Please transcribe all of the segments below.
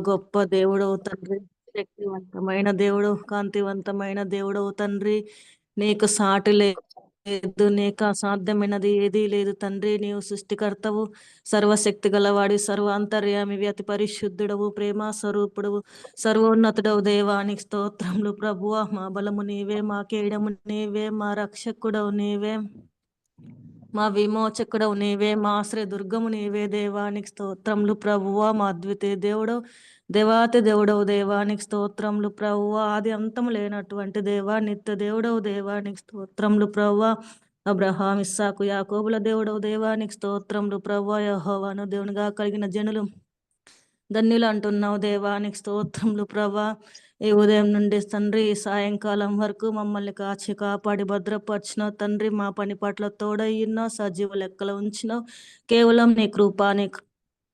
గొప్ప దేవుడవు తండ్రి, శక్తివంతమైన దేవుడు, కాంతివంతమైన దేవుడవు తండ్రి. నీకు సాటి లేదు, నీకు అసాధ్యమైనది ఏదీ లేదు తండ్రి. నీవు సృష్టికర్తవు, సర్వశక్తి గలవాడి, సర్వ అంతర్యామివి, అతి పరిశుద్ధుడవు, ప్రేమ స్వరూపుడవు, సర్వోన్నతుడవు. దేవానికి స్తోత్రములు ప్రభువా. మా బలము నీవే, మా కేడము నీవే, మా రక్షకుడవు నీవే, మా విమోచకుడవు నీవే, మా ఆశ్రయ దుర్గము నీవే. దేవానికి స్తోత్రములు ప్రభువా. మా అద్వితీయ దేవుడు, దేవాతి దేవుడవు. దేవానికి స్తోత్రములు ప్రభువా. ఆది అంతము లేనటువంటి దేవా, నిత్య దేవుడవు. దేవానికి స్తోత్రములు ప్రభువా. అబ్రహాం, ఇస్సాకు, యాకోబుల దేవుడవు. దేవానికి స్తోత్రములు ప్రభువా. యెహోవాను దేవునిగా కలిగిన జనులు ధన్యులు అంటున్నావు. దేవానికి స్తోత్రములు ప్రభా. ఈ ఉదయం నుండి తండ్రి ఈ సాయంకాలం వరకు మమ్మల్ని కాచి కాపాడి భద్రపరిచినావు తండ్రి. మా పని పట్ల తోడయ్యున్నావు, సజీవ లెక్కలు ఉంచినావు. కేవలం నీ కృప,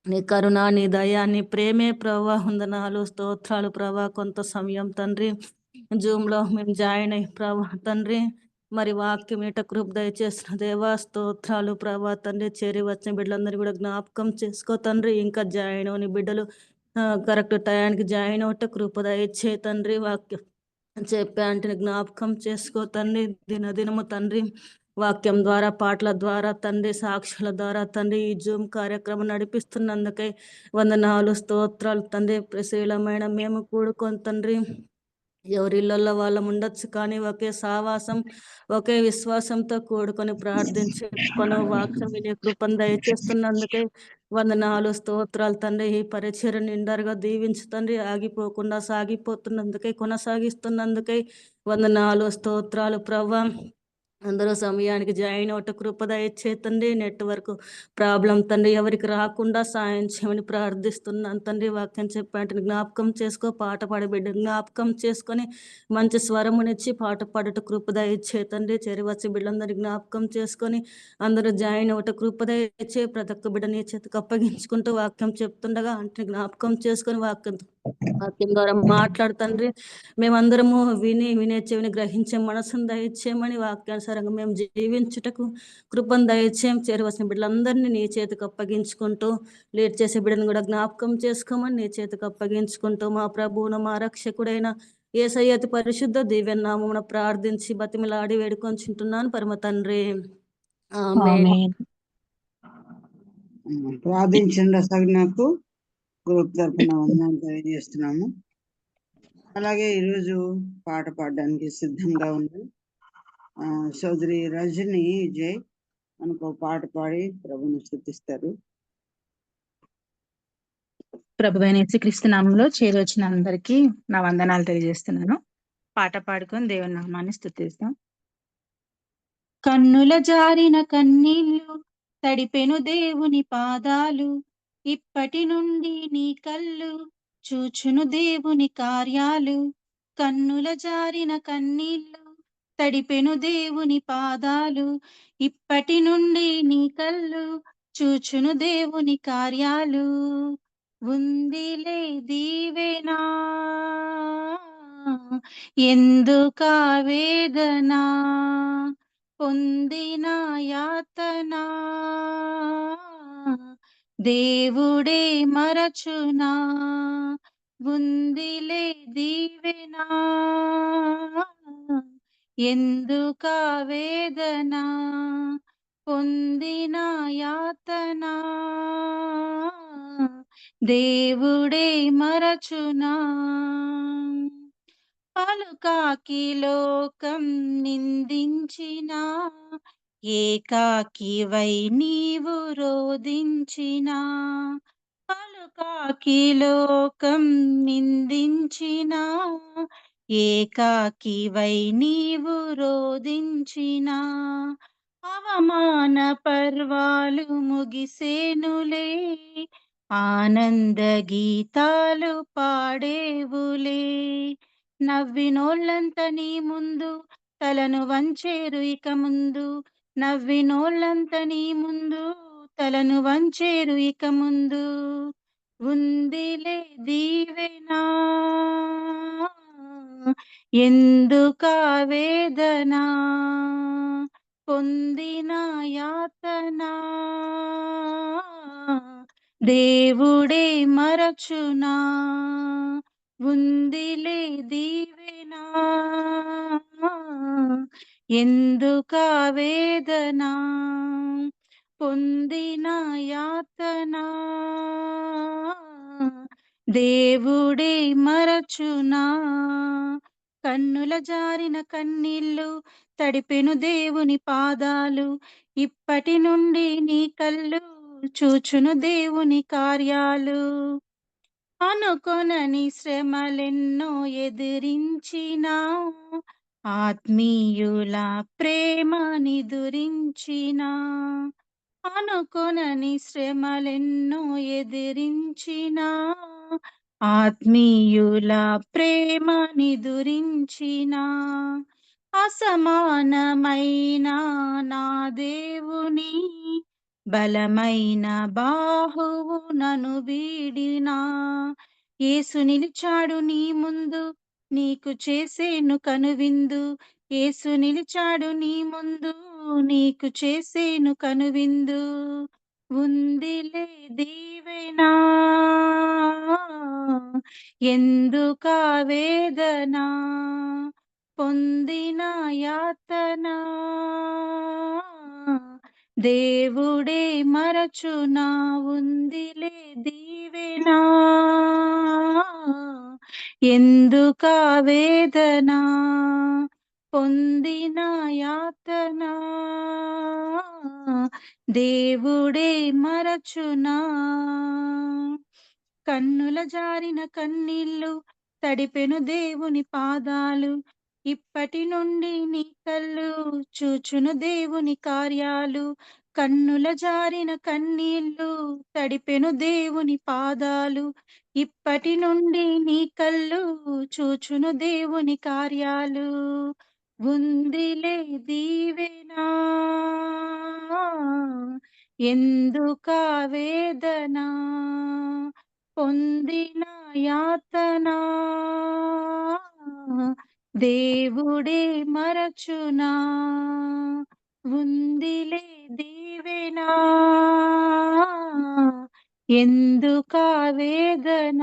నీ కరుణ, నీ దయ, నీ ప్రేమే ప్రభా. వందనాలు, స్తోత్రాలు ప్రభా. కొంత సమయం తండ్రి జూమ్లో మేము జాయిన్ అయ్యి ప్రభా తండ్రి, మరి వాక్యం ఏట కృప దయచేసిన దేవా స్తోత్రాలు ప్రభా తండ్రి. చేరి వచ్చిన బిడ్డలందరినీ కూడా జ్ఞాపకం చేసుకో తండ్రి. ఇంకా జాయిన్ అవని బిడ్డలు కరెక్ట్ టయానికి జాయిన్ అవట కృప దయచే తండ్రి. వాక్యం చెప్పే అంటే జ్ఞాపకం చేసుకో తండ్రి. దినదినము తండ్రి వాక్యం ద్వారా, పాటల ద్వారా తండ్రి, సాక్షుల ద్వారా తండ్రి ఈ జూమ్ కార్యక్రమం నడిపిస్తున్నందుకై వందనాలు, స్తోత్రాలు తండ్రి. ప్రశీలమైన మేము కూడుకొని తండ్రి ఎవరిళ్ళల్లో వాళ్ళం ఉండొచ్చు, కానీ ఒకే సావాసం, ఒకే విశ్వాసంతో కూడుకొని ప్రార్థించుకొని వాక్యం వినే కృపను దయచేస్తున్నందుకే వందనాలు, స్తోత్రాలు తండ్రి. ఈ పరిచయం నిండరుగా దీవించు తండ్రి. ఆగిపోకుండా సాగిపోతున్నందుకై, కొనసాగిస్తున్నందుకై వందనాలు, స్తోత్రాలు ప్రభా. అందరూ సమయానికి జాయిన్ అవట కృప దయచేతండి. నెట్వర్క్ ప్రాబ్లం తండ్రి ఎవరికి రాకుండా సాయం చేయమని ప్రార్థిస్తున్నాను తండ్రి. వాక్యం చెప్పాంటే జ్ఞాపకం చేసుకో, పాట పాడే బిడ్డ జ్ఞాపకం చేసుకొని మంచి స్వరమునిచ్చి పాట పాడట కృప దయచేతండి. చెరివచ్చి బిడ్డలందరినీ జ్ఞాపకం చేసుకొని అందరూ జాయిన్ అవట కృప దయచే. ప్రతి ఒక్క బిడ్డ నీ చేతికి అప్పగించుకుంటూ వాక్యం చెప్తుండగా అంటే జ్ఞాపకం చేసుకొని వాక్యం ద్వారా మాట్లాడుతండ్రి. మేమందరము వినే చెవిని గ్రహించే మనసును దయచేయమని, వాక్యానుసారంగా మేము జీవించుటకు కృపను దయచేయం. చేరవలసిన బిడ్డలందరినీ నీ చేతికి అప్పగించుకుంటూ, లేట్ చేసే బిడ్డను కూడా జ్ఞాపకం చేసుకోమని నీ చేతికి అప్పగించుకుంటూ, మా ప్రభువును మా రక్షకుడైన యేసయ్య అతి పరిశుద్ధ దివ్యనామమున ప్రార్థించి బతిమిలాడి వేడుకొంచుంటున్నాను పరమ తండ్రి. ఆమేన్. ప్రార్థించండి సగనకు గ్రూప్ తరఫున వందనాలు తెలియజేస్తున్నాము. అలాగే ఈరోజు పాట పాడడానికి సిద్ధంగా ఉంది సోదరి రజని జై మనకు పాట పాడి ప్రభుని స్తుతిస్తారు. ప్రభువైన యేసుక్రీస్తు నామంలో చేరొచ్చిన అందరికీ నా వందనాలు తెలియజేస్తున్నాను. పాట పాడుకొని దేవుని నామాన్ని స్తుతిస్తాం. కన్నుల జారిన కన్నీళ్లు తడిపెను దేవుని పాదాలు, ఇప్పటి నుండి నీ కళ్ళు చూచును దేవుని కార్యాలు. కన్నుల జారిన కన్నీళ్లు తడిపెను దేవుని పాదాలు, ఇప్పటి నుండి నీ కళ్ళు చూచును దేవుని కార్యాలు. ఉందిలే దీవెనా ఎందుకా వేదనా, పొందిన యాతనా దేవుడే మరచునా. ఉందిలే దీవెనా ఎందుకా వేదనా, పొందిన యాతనా దేవుడే మరచునా. పలుకాకి లోకం నిందించిన, ఏకాకివై నీవు రోదించిన. పలుకాకి లోకం నిందించిన, ఏకాకివై నీవు రోదించిన. అవమాన పర్వాలు ముగిసేనులే, ఆనంద గీతాలు పాడేవులే. నవ్వినోళ్ళంత నీ ముందు తలను వంచేరు ఇక ముందు, నవ్వినోళ్ళంత నీ ముందు తలను వంచేరు ఇక ముందు. ఉందిలే దీవెనా ఎందుకా వేదనా, పొందిన యాతనా దేవుడే మరచునా ఉందిలే దీవెనా ఎందుకా వేదన పొందిన యాతన దేవుడే మరచునా కన్నుల జారిన కన్నీళ్ళు తడిపెను దేవుని పాదాలు ఇప్పటి నుండి నీ కళ్ళు చూచును దేవుని కార్యాలు అనుకొనని శ్రమలెన్నో ఎదిరించినా ఆత్మీయుల ప్రేమ నిదురించినా అనుకొనని శ్రమలెన్నో ఎదిరించినా ఆత్మీయుల ప్రేమ నిదురించినా అసమానమైన నా దేవుని బలమైన బాహువు నన్ను వీడినా యేసు నిలిచాడు నీ ముందు నీకు చేసేను కనువిందు యేసు నిలిచాడు నీ ముందు నీకు చేసేను కనువిందు ఉందిలే దీవెనా ఎందుకా వేదన పొందిన యాతన దేవుడే మరచునా ఉందిలే దీవెనా ఎందుకా వేదన పొందిన యాతన దేవుడే మరచునా కన్నుల జారిన కన్నీళ్ళు తడిపెను దేవుని పాదాలు ఇప్పటి నుండి నీ కళ్ళు చూచును దేవుని కార్యాలు కన్నుల జారిన కన్నీళ్ళు తడిపెను దేవుని పాదాలు ఇప్పటి నుండి నీ కళ్ళు చూచును దేవుని కార్యాలు ఉందిలే దీవెనా ఎందుకా వేదన పొందిన యాతన దేవుడే మరచునా ఉందిలే దీవెనా ఎందుకా వేదన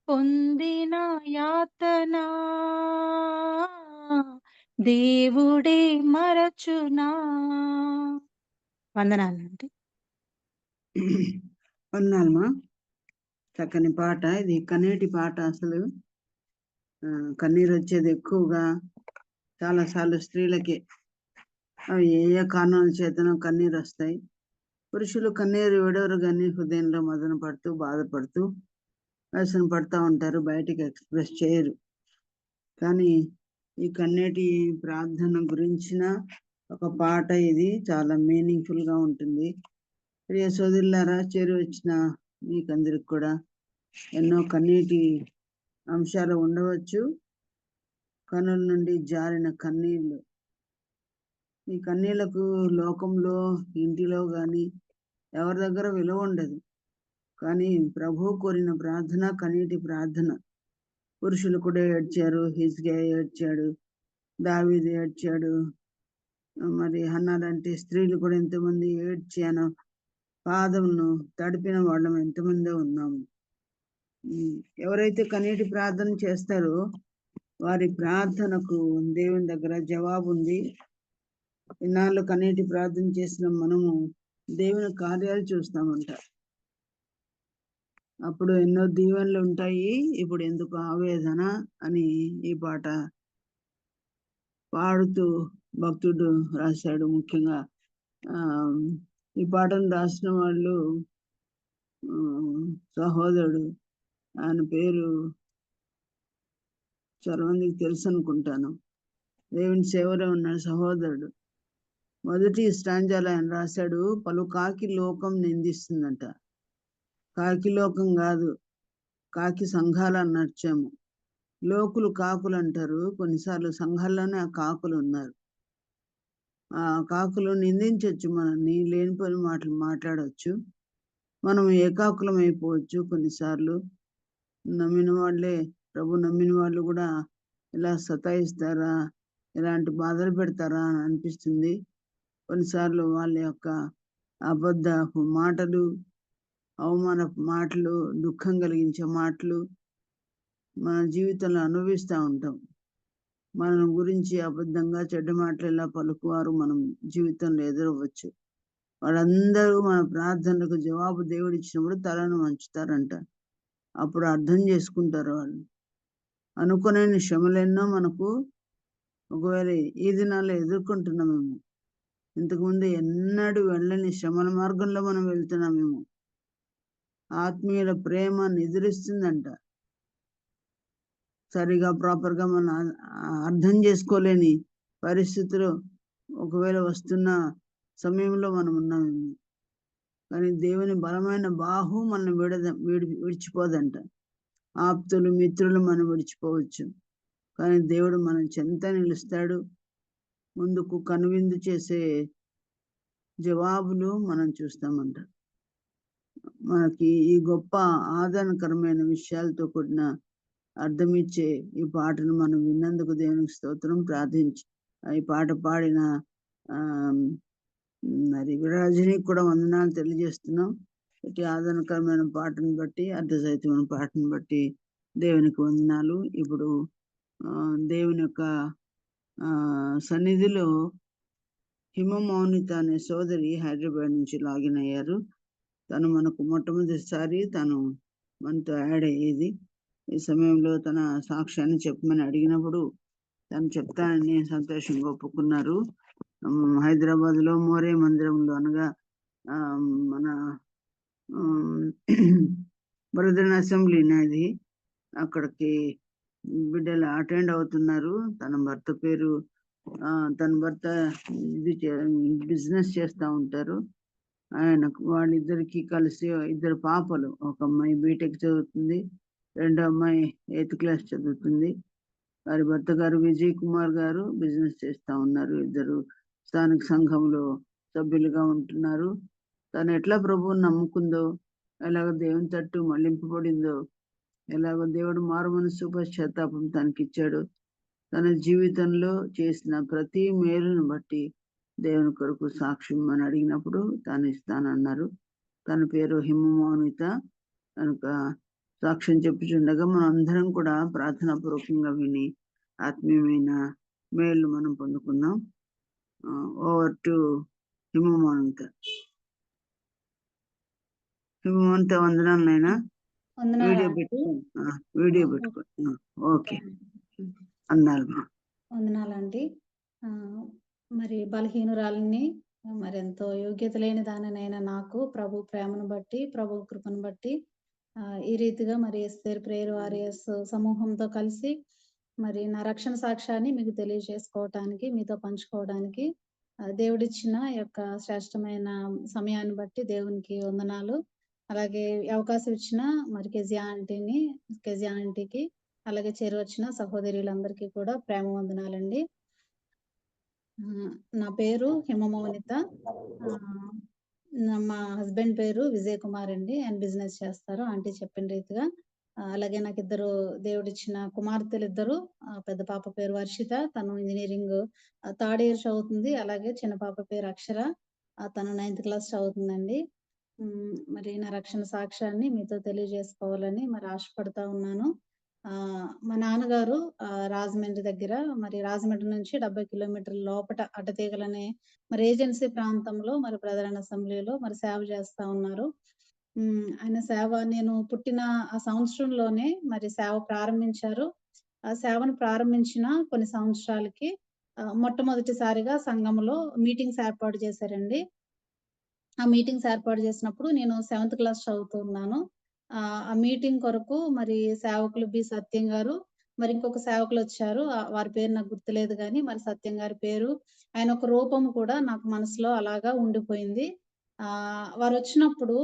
పొందిన యాతన దేవుడే మరచునా వందనాలండి. వందనాలమ్మా. చక్కని పాట. ఇది కన్నీటి పాట. అసలు కన్నీరు వచ్చేది ఎక్కువగా చాలాసార్లు స్త్రీలకే. అవి ఏ కారణాల చేతనో కన్నీరు వస్తాయి. పురుషులు కన్నీరు విడవరు కానీ హృదయంలో మదన పడుతూ బాధపడుతూ వ్యసన పడుతూ ఉంటారు, బయటికి ఎక్స్ప్రెస్ చేయరు. కానీ ఈ కన్నీటి ప్రార్థన గురించిన ఒక పాట ఇది చాలా మీనింగ్ఫుల్ గా ఉంటుంది. ప్రియ సోదరులారా, చేరి వచ్చిన మీకందరికి కూడా ఎన్నో కన్నీటి అంశాలు ఉండవచ్చు. కనుల నుండి జారిన కన్నీళ్ళు. ఈ కన్నీళ్లకు లోకంలో ఇంటిలో గాని ఎవరి దగ్గర విలువ ఉండదు. కానీ ప్రభు కోరిన ప్రార్థన కన్నీటి ప్రార్థన. పురుషులు కూడా ఏడ్చారు, హిజ్కియా ఏడ్చాడు, దావీదు ఏడ్చాడు, మరి హన్నాలంటే స్త్రీలు కూడా ఎంతమంది ఏడ్చాను పాదమును తడిపిన వాళ్ళం ఎంతమంది ఉన్నాము. ఎవరైతే కన్నీటి ప్రార్థన చేస్తారో వారి ప్రార్థనకు దేవుని దగ్గర జవాబు ఉంది. ఇన్నాళ్ళు కన్నీటి ప్రార్థన చేసిన మనము దేవుని కార్యాలు చూస్తామంట. అప్పుడు ఎన్నో దీవెనలు ఉంటాయి, ఇప్పుడు ఎందుకు ఆవేదన అని ఈ పాట పాడుతూ భక్తుడు రాశాడు. ముఖ్యంగా ఈ పాటను రాసిన వాళ్ళు సహోదరుడు, ఆయన పేరు చాలా మందికి తెలుసు అనుకుంటాను. దేవుని సేవలో ఉన్నాడు సహోదరుడు. మొదటి స్టాంజాలో ఆయన రాశాడు, పలు కాకి లోకం నిందిస్తుందంట. కాకి లోకం కాదు, కాకి సంఘాలు నడిచాము. లోకులు కాకులు అంటారు. కొన్నిసార్లు సంఘాల్లోనే ఆ కాకులు ఉన్నారు. ఆ కాకులు నిందించవచ్చు, మనల్ని లేనిపోయిన మాటలు మాట్లాడవచ్చు. మనం ఏకాకులం అయిపోవచ్చు. కొన్నిసార్లు నమ్మిన వాళ్ళే, ప్రభు నమ్మిన వాళ్ళు కూడా ఇలా సతాయిస్తారా, ఇలాంటి బాధలు పెడతారా అని అనిపిస్తుంది. కొన్నిసార్లు వాళ్ళ యొక్క అబద్ధ మాటలు, అవమాన మాటలు, దుఃఖం కలిగించే మాటలు మన జీవితంలో అనుభవిస్తూ ఉంటాం. మన గురించి అబద్ధంగా చెడ్డ మాటలు ఎలా పలుకువారు మనం జీవితంలో ఎదురవ్వచ్చు. వాళ్ళందరూ మన ప్రార్థనలకు జవాబు దేవుడు ఇచ్చినప్పుడు తలను వంచుతారంట. అప్పుడు అర్థం చేసుకుంటారు వాళ్ళు. అనుకునే శ్రమలెన్నో మనకు ఒకవేళ ఈ దినాల్లో ఎదుర్కొంటున్నామేమో, ఇంతకుముందు ఎన్నడూ వెళ్ళని శ్రమల మార్గంలో మనం వెళ్తున్నామేమో. ఆత్మీయుల ప్రేమ నిద్రిస్తుందంట. సరిగా ప్రాపర్గా మనం అర్థం చేసుకోలేని పరిస్థితులు ఒకవేళ వస్తున్న సమయంలో మనం ఉన్నామేమో, కానీ దేవుని బలమైన బాహు మనం విడిచిపోదంట. ఆప్తులు, మిత్రులు మనం విడిచిపోవచ్చు, కానీ దేవుడు మనం చెంత నిలుస్తాడు. ముందుకు కనువిందు చేసే జవాబులు మనం చూస్తామంట. మనకి ఈ గొప్ప ఆదరణకరమైన విషయాలతో కూడిన అర్థమిచ్చే ఈ పాటను మనం విన్నందుకు దేవునికి స్తోత్రం. ప్రార్థించి ఈ పాట పాడిన మరి విరాజనికి కూడా వందనాలు తెలియజేస్తున్నాం. ఇటు ఆదరణకరమైన పాటను బట్టి, అర్థసహితమైన పాటను బట్టి దేవునికి వందనాలు. ఇప్పుడు దేవుని యొక్క సన్నిధిలో హిమమౌనిత అనే సోదరి హైదరాబాద్ నుంచి లాగిన్ అయ్యారు. తను మనకు మొట్టమొదటిసారి తను మనతో యాడ్ అయ్యేది. ఈ సమయంలో తన సాక్ష్యాన్ని చెప్పమని అడిగినప్పుడు తను చెప్తానని సంతోషంగా ఒప్పుకున్నారు. హైదరాబాద్లో మోరే మందిరంలో, అనగా మన బ్రదరన్ అసెంబ్లీ అనేది, అక్కడికి బిడ్డలు అటెండ్ అవుతున్నారు. తన భర్త ఇది బిజినెస్ చేస్తూ ఉంటారు. ఆయనకు వాళ్ళిద్దరికి కలిసి 2 పాపలు. ఒక అమ్మాయి బీటెక్ చదువుతుంది, రెండో అమ్మాయి 8th క్లాస్ చదువుతుంది. వారి భర్త గారు విజయ్ కుమార్ గారు బిజినెస్ చేస్తూ ఉన్నారు. 2 స్థానిక సంఘంలో సభ్యులుగా ఉంటున్నారు. తను ఎట్లా ప్రభువుని నమ్ముకుందో, ఎలాగ దేవుని తట్టు మళ్లింపబడిందో, ఎలాగో దేవుడు మారు మనసు పశ్చాత్తాపం తనకిచ్చాడు. తన జీవితంలో చేసిన ప్రతి మేలును బట్టి దేవుని కొరకు సాక్ష్యం అని అడిగినప్పుడు తాను ఇస్తానన్నారు. తన పేరు హిమమౌనిత. కనుక సాక్ష్యం చెప్పుచుండగా మనం అందరం కూడా ప్రార్థనాపూర్వకంగా విని ఆత్మీయమైన మేలు మనం పొందుకుందాం. Over to Himamounitha. హిమమౌనిత వందనాలైనా. వీడియో పెట్టుకో. ఓకే, వందనాలండి. మరి బలహీనురాలని, మరి ఎంతో యోగ్యత లేని దానినైనా నాకు ప్రభు ప్రేమను బట్టి, ప్రభు కృపను బట్టి ఈ రీతిగా మరి ఎస్తేర్ ప్రేయర్ వారియర్స్ సమూహంతో కలిసి మరి నా రక్షణ సాక్ష్యాన్ని మీకు తెలియజేసుకోవటానికి, మీతో పంచుకోవడానికి దేవుడిచ్చిన యొక్క శ్రేష్టమైన సమయాన్ని బట్టి దేవునికి వందనాలు. అలాగే అవకాశం ఇచ్చిన మరి కెజి ఆంటీకి, అలాగే చేరువచ్చిన సహోదరులందరికీ కూడా ప్రేమ వందనాలండి. నా పేరు హిమమౌనిత. మా హస్బెండ్ పేరు విజయ్ కుమార్ అండి. ఆయన బిజినెస్ చేస్తారు ఆంటీ చెప్పిన రీతిగా. అలాగే నాకు 2 దేవుడిచ్చిన కుమార్తెలు 2. పెద్ద పాప పేరు వర్షిత, తను ఇంజనీరింగ్ 3rd ఇయర్ చదువుతుంది. అలాగే చిన్న పాప పేరు అక్షర, తను 9th క్లాస్ చదువుతుందండి. మరి నా రక్షణ సాక్ష్యాన్ని మీతో తెలియజేసుకోవాలని మరి ఆశపడతా ఉన్నాను. మా నాన్నగారు రాజమండ్రి దగ్గర, మరి రాజమండ్రి నుంచి 70 కిలోమీటర్ల లోపట అడ్డతీగలనే మరి ఏజెన్సీ ప్రాంతంలో మరి బ్రదరన్ అసెంబ్లీలో మరి సేవ చేస్తా ఉన్నారు. ఆయన సేవ నేను పుట్టిన ఆ సంవత్సరంలోనే మరి సేవ ప్రారంభించారు. ఆ సేవను ప్రారంభించిన కొన్ని సంవత్సరాలకి మొట్టమొదటిసారిగా సంఘంలో మీటింగ్స్ ఏర్పాటు చేశారండి. ఆ మీటింగ్స్ ఏర్పాటు చేసినప్పుడు నేను 7th క్లాస్ చదువుతూ ఉన్నాను. ఆ మీటింగ్ కొరకు మరి సేవకులు బి సత్యం గారు, మరి ఇంకొక సేవకులు వచ్చారు. వారి పేరు నాకు గుర్తులేదు కానీ మరి సత్యం గారి పేరు, ఆయన ఒక రూపం కూడా నాకు మనసులో అలాగా ఉండిపోయింది. వారు వచ్చినప్పుడు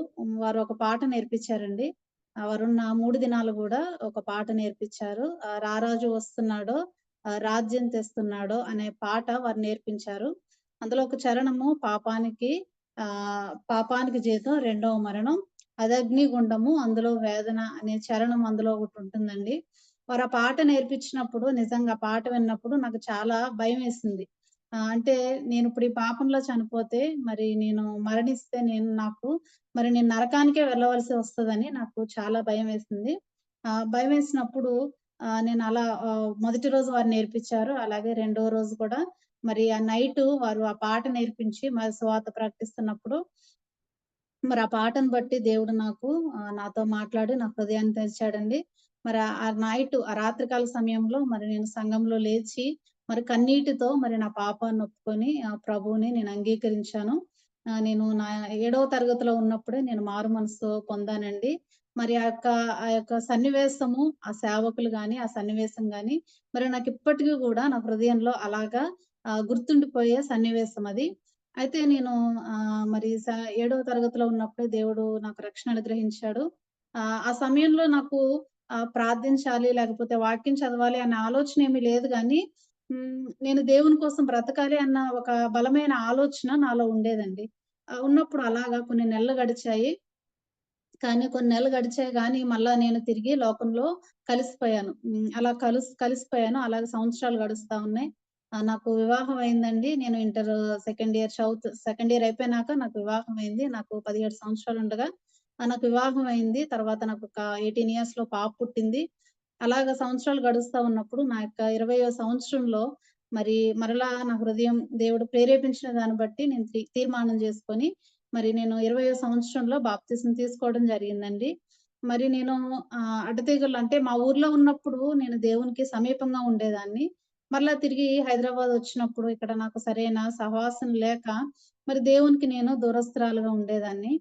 వారు ఒక పాట నేర్పించారండి. వారున్న 3 దినాలు కూడా ఒక పాట నేర్పించారు. రారాజు వస్తున్నాడో రాజ్యం తెస్తున్నాడో అనే పాట వారు నేర్పించారు. అందులో ఒక చరణము పాపానికి జీతం రెండవ మరణం, అదగ్నిగుండము అందులో వేదన అనే చరణం అందులో ఒకటి ఉంటుందండి. వారు ఆ పాట నేర్పించినప్పుడు నిజంగా పాట విన్నప్పుడు నాకు చాలా భయం వేసింది. అంటే నేను ఇప్పుడు ఈ పాపంలో చనిపోతే మరి నేను మరణిస్తే నేను నరకానికే వెళ్ళవలసి వస్తదని నాకు చాలా భయమేసింది. భయమేసినప్పుడు నేను అలా మొదటి రోజు వారు నేర్పించారు. అలాగే రెండో రోజు కూడా మరి ఆ నైటు వారు ఆ పాట నేర్పించి మరి సువార్త ప్రకటిస్తున్నప్పుడు మరి ఆ పాటను బట్టి దేవుడు నాతో మాట్లాడి నా హృదయాన్ని తెరిచాడండి. మరి ఆ రాత్రికాల సమయంలో మరి నేను సంఘంలో లేచి మరి కన్నీటితో మరి నా పాపాన్ని ఒప్పుకొని ప్రభువుని నేను అంగీకరించాను. నేను నా 7వ తరగతిలో ఉన్నప్పుడే నేను మారు మనసు పొందానండి. మరి ఆ యొక్క సన్నివేశము, ఆ సేవకులు గాని, ఆ సన్నివేశం గాని మరి నాకిప్పటికి గూడా నా హృదయంలో అలాగా గుర్తుండిపోయే సన్నివేశం అది. అయితే నేను మరి 7వ తరగతిలో ఉన్నప్పుడే దేవుడు నాకు రక్షణ అనుగ్రహించాడు. ఆ సమయంలో నాకు ప్రార్థించాలి, లేకపోతే వాక్యం చదవాలి అన్న ఆలోచన ఏమీ లేదు గానీ, నేను దేవుని కోసం బ్రతకాలి అన్న ఒక బలమైన ఆలోచన నాలో ఉండేదండి. ఉన్నప్పుడు అలాగా కొన్ని నెలలు గడిచాయి. కానీ కొన్ని నెలలు గడిచాయి గానీ, మళ్ళా నేను తిరిగి లోకంలో కలిసిపోయాను. అలా కలిసిపోయాను. అలాగే సంవత్సరాలు గడుస్తా ఉన్నాయి. నాకు వివాహం అయిందండి. నేను సెకండ్ ఇయర్ అయిపోయినాక నాకు వివాహం అయింది. నాకు 17 సంవత్సరాలుండగా నాకు వివాహం అయింది. తర్వాత నాకొక 18 ఇయర్స్‌లో పాప పుట్టింది. అలాగా సంవత్సరాలు గడుస్తా ఉన్నప్పుడు నా యొక్క 20వ సంవత్సరంలో మరలా నా హృదయం దేవుడు ప్రేరేపించిన దాన్ని బట్టి నేను తీర్మానం చేసుకొని నేను 20వ సంవత్సరంలో బాప్తిసం తీసుకోవడం జరిగిందండి. మరి నేను అడ్డతీగలు అంటే మా ఊర్లో ఉన్నప్పుడు నేను దేవునికి సమీపంగా ఉండేదాన్ని. మరలా తిరిగి హైదరాబాద్ వచ్చినప్పుడు ఇక్కడ నాకు సరైన సహవాసం లేక దేవునికి నేను దూరస్తురాలుగా ఉండేదాన్ని.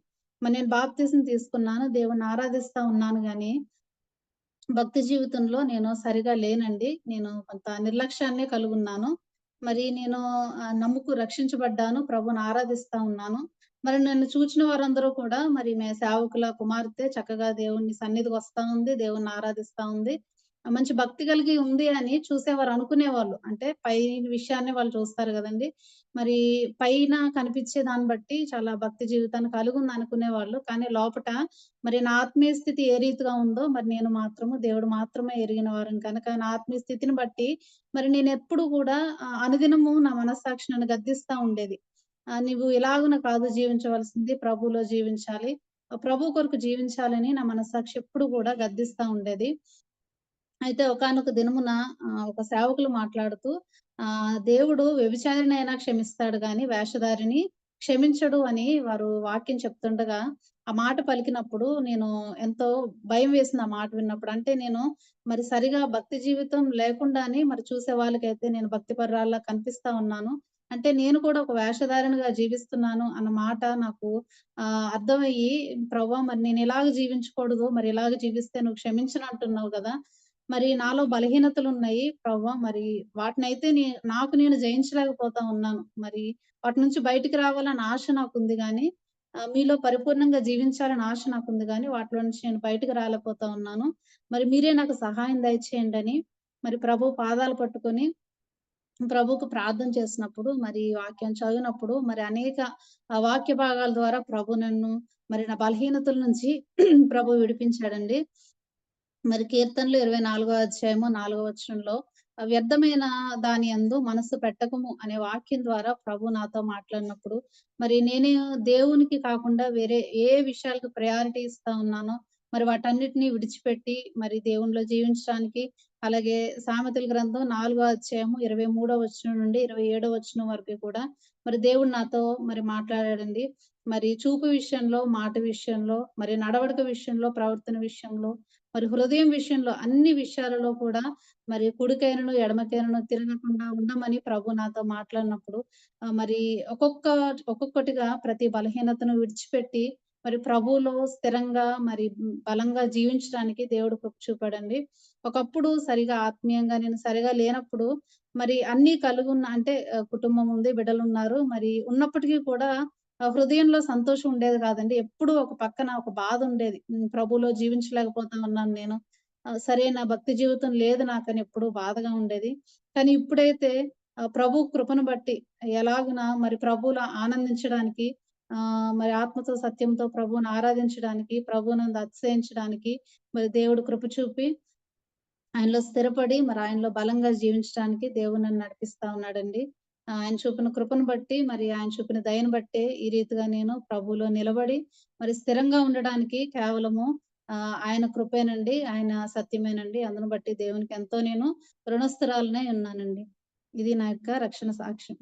నేను బాప్తిసం తీసుకున్నాను. దేవుడిని ఆరాధిస్తా ఉన్నాను గానీ భక్తి జీవితంలో నేను సరిగా లేనండి. నేను కొంత నిర్లక్ష్యాన్నే కలిగున్నాను. నేను రక్షించబడ్డాను. ప్రభువుని ఆరాధిస్తా ఉన్నాను. నన్ను చూచిన వారందరూ కూడా ఈమె సేవకుల కుమార్తె చక్కగా దేవుని సన్నిధికొస్తా ఉంది. దేవుణ్ణి ఆరాధిస్తా ఉంది. మంచి భక్తి కలిగి ఉంది అని చూసేవారు అనుకునేవాళ్ళు. అంటే పై విషయాన్ని వాళ్ళు చూస్తారు గదండీ! మరి పైన కనిపిచ్చే దాన్ని బట్టి చాలా భక్తి జీవితాన్ని కలిగుంది అనుకునేవాళ్ళు. కానీ లోపట నా ఆత్మీయ స్థితి ఏ రీతిగా ఉందో దేవుడు మాత్రమే ఎరిగిన వారం కనుక నా ఆత్మీయ స్థితిని బట్టి నేనెప్పుడు గూడా అనుదినము నా మనస్సాక్షి నన్ను గద్దిస్తా ఉండేది. "నువ్వు ఇలాగున కాదు జీవించవలసింది. ప్రభువులో జీవించాలి. ప్రభు కొరకు జీవించాలని" నా మనస్సాక్షి ఎప్పుడు గూడా గద్దిస్తా ఉండేది. అయితే ఒకానొక దినమున ఒక సేవకులు మాట్లాడుతూ దేవుడు వ్యభిచారినైనా క్షమిస్తాడు గానీ వేషధారిని క్షమించడు అని వారు వాక్యం చెప్తుండగా, ఆ మాట పలికినప్పుడు నేను ఎంతో భయం వేసింది ఆ మాట విన్నప్పుడు. అంటే నేను సరిగా భక్తి జీవితం లేకుండానే చూసే వాళ్ళకైతే నేను భక్తిపరురాల్లా కనిపిస్తా ఉన్నాను. అంటే నేను కూడా ఒక వేషధారినిగా జీవిస్తున్నాను అన్న మాట నాకు అర్థమయ్యి, "ప్రభువా నేను ఇలాగ జీవించకూడదు. ఇలాగ జీవిస్తే నువ్వు క్షమించనంటున్నావు గదా! నాలో బలహీనతలున్నాయి ప్రవ్వా. వాటినైతే నాకు నేను జయించలేకపోతా ఉన్నాను. వాటి నుంచి బయటికి రావాలని ఆశ నాకుంది గానీ, మీలో పరిపూర్ణంగా జీవించాలని ఆశ నాకుంది గానీ, వాటిలో నుంచి నేను బయటికి రాలేకపోతా ఉన్నాను. మీరే నాకు సహాయం దయచేయండని ప్రభు పాదాలు పట్టుకొని ప్రభువుకు ప్రార్థన చేసినప్పుడు, వాక్యం చదివినప్పుడు అనేక వాక్య భాగాల ద్వారా ప్రభు నన్ను నా బలహీనతల నుంచి ప్రభు విడిపించాడండి. కీర్తనలు 24వ అధ్యాయము 4వ వచనంలో వ్యర్థమైన దాని యందు మనస్సు పెట్టకము అనే వాక్యం ద్వారా ప్రభు నాతో మాట్లాడినప్పుడు నేను దేవునికి కాకుండా వేరే ఏ విషయాలకు ప్రయారిటీ ఇస్తా ఉన్నానో వాటన్నిటిని విడిచిపెట్టి దేవునిలో జీవించడానికి అలాగే సామెతల గ్రంథం 4వ అధ్యాయము 23వ వచనం నుండి 27వ వచనం వరకు కూడా దేవుడు నాతో మాట్లాడాడండి. చూపు విషయంలో, మాట విషయంలో, నడవడిక విషయంలో, ప్రవర్తన విషయంలో, హృదయం విషయంలో అన్ని విషయాలలో కూడా కుడికైనను, ఎడమకైనను తిరగకుండా ఉండమని ప్రభు నాతో మాట్లాడినప్పుడు మరి ఒక్కొక్కటిగా ప్రతి బలహీనతను విడిచిపెట్టి ప్రభువులో స్థిరంగా బలంగా జీవించడానికి దేవుడు కృప చూపాడండి. ఒకప్పుడు సరిగా ఆత్మీయంగా నేను సరిగా లేనప్పుడు అన్నీ కలిగున్న అంటే కుటుంబం ఉంది, బిడ్డలున్నారు. ఉన్నప్పటికీ కూడా హృదయంలో సంతోషం ఉండేది కాదండి. ఎప్పుడూ ఒక పక్కన ఒక బాధుండేది. ప్రభువులో జీవించలేకపోతా ఉన్నాను నేను. సరైన భక్తి జీవితం లేదు నాకని ఎప్పుడూ బాధగా ఉండేది. కానీ ఇప్పుడైతే ప్రభు కృపను బట్టి ఎలాగున ప్రభువులో ఆనందించడానికి ఆత్మతో, సత్యంతో ప్రభువుని ఆరాధించడానికి, ప్రభువునందు అతిశయించడానికి దేవుడు కృప చూపి ఆయనలో స్థిరపడి ఆయనలో బలంగా జీవించడానికి దేవుడు నన్ను నడిపిస్తా ఉన్నాడండి. ఆయన చూపిన కృపను బట్టి, మరి ఆయన చూపిన దయను బట్టే ఈ రీతిగా నేను ప్రభువులో నిలబడి మరి స్థిరంగా ఉండడానికి కేవలము ఆయన కృపేనండి. ఆయన సత్యమేనండి. అందును బట్టి దేవునికి ఎంతో నేను రుణస్థురాలనై ఉన్నానండి. ఇది నా యొక్క రక్షణ సాక్ష్యం.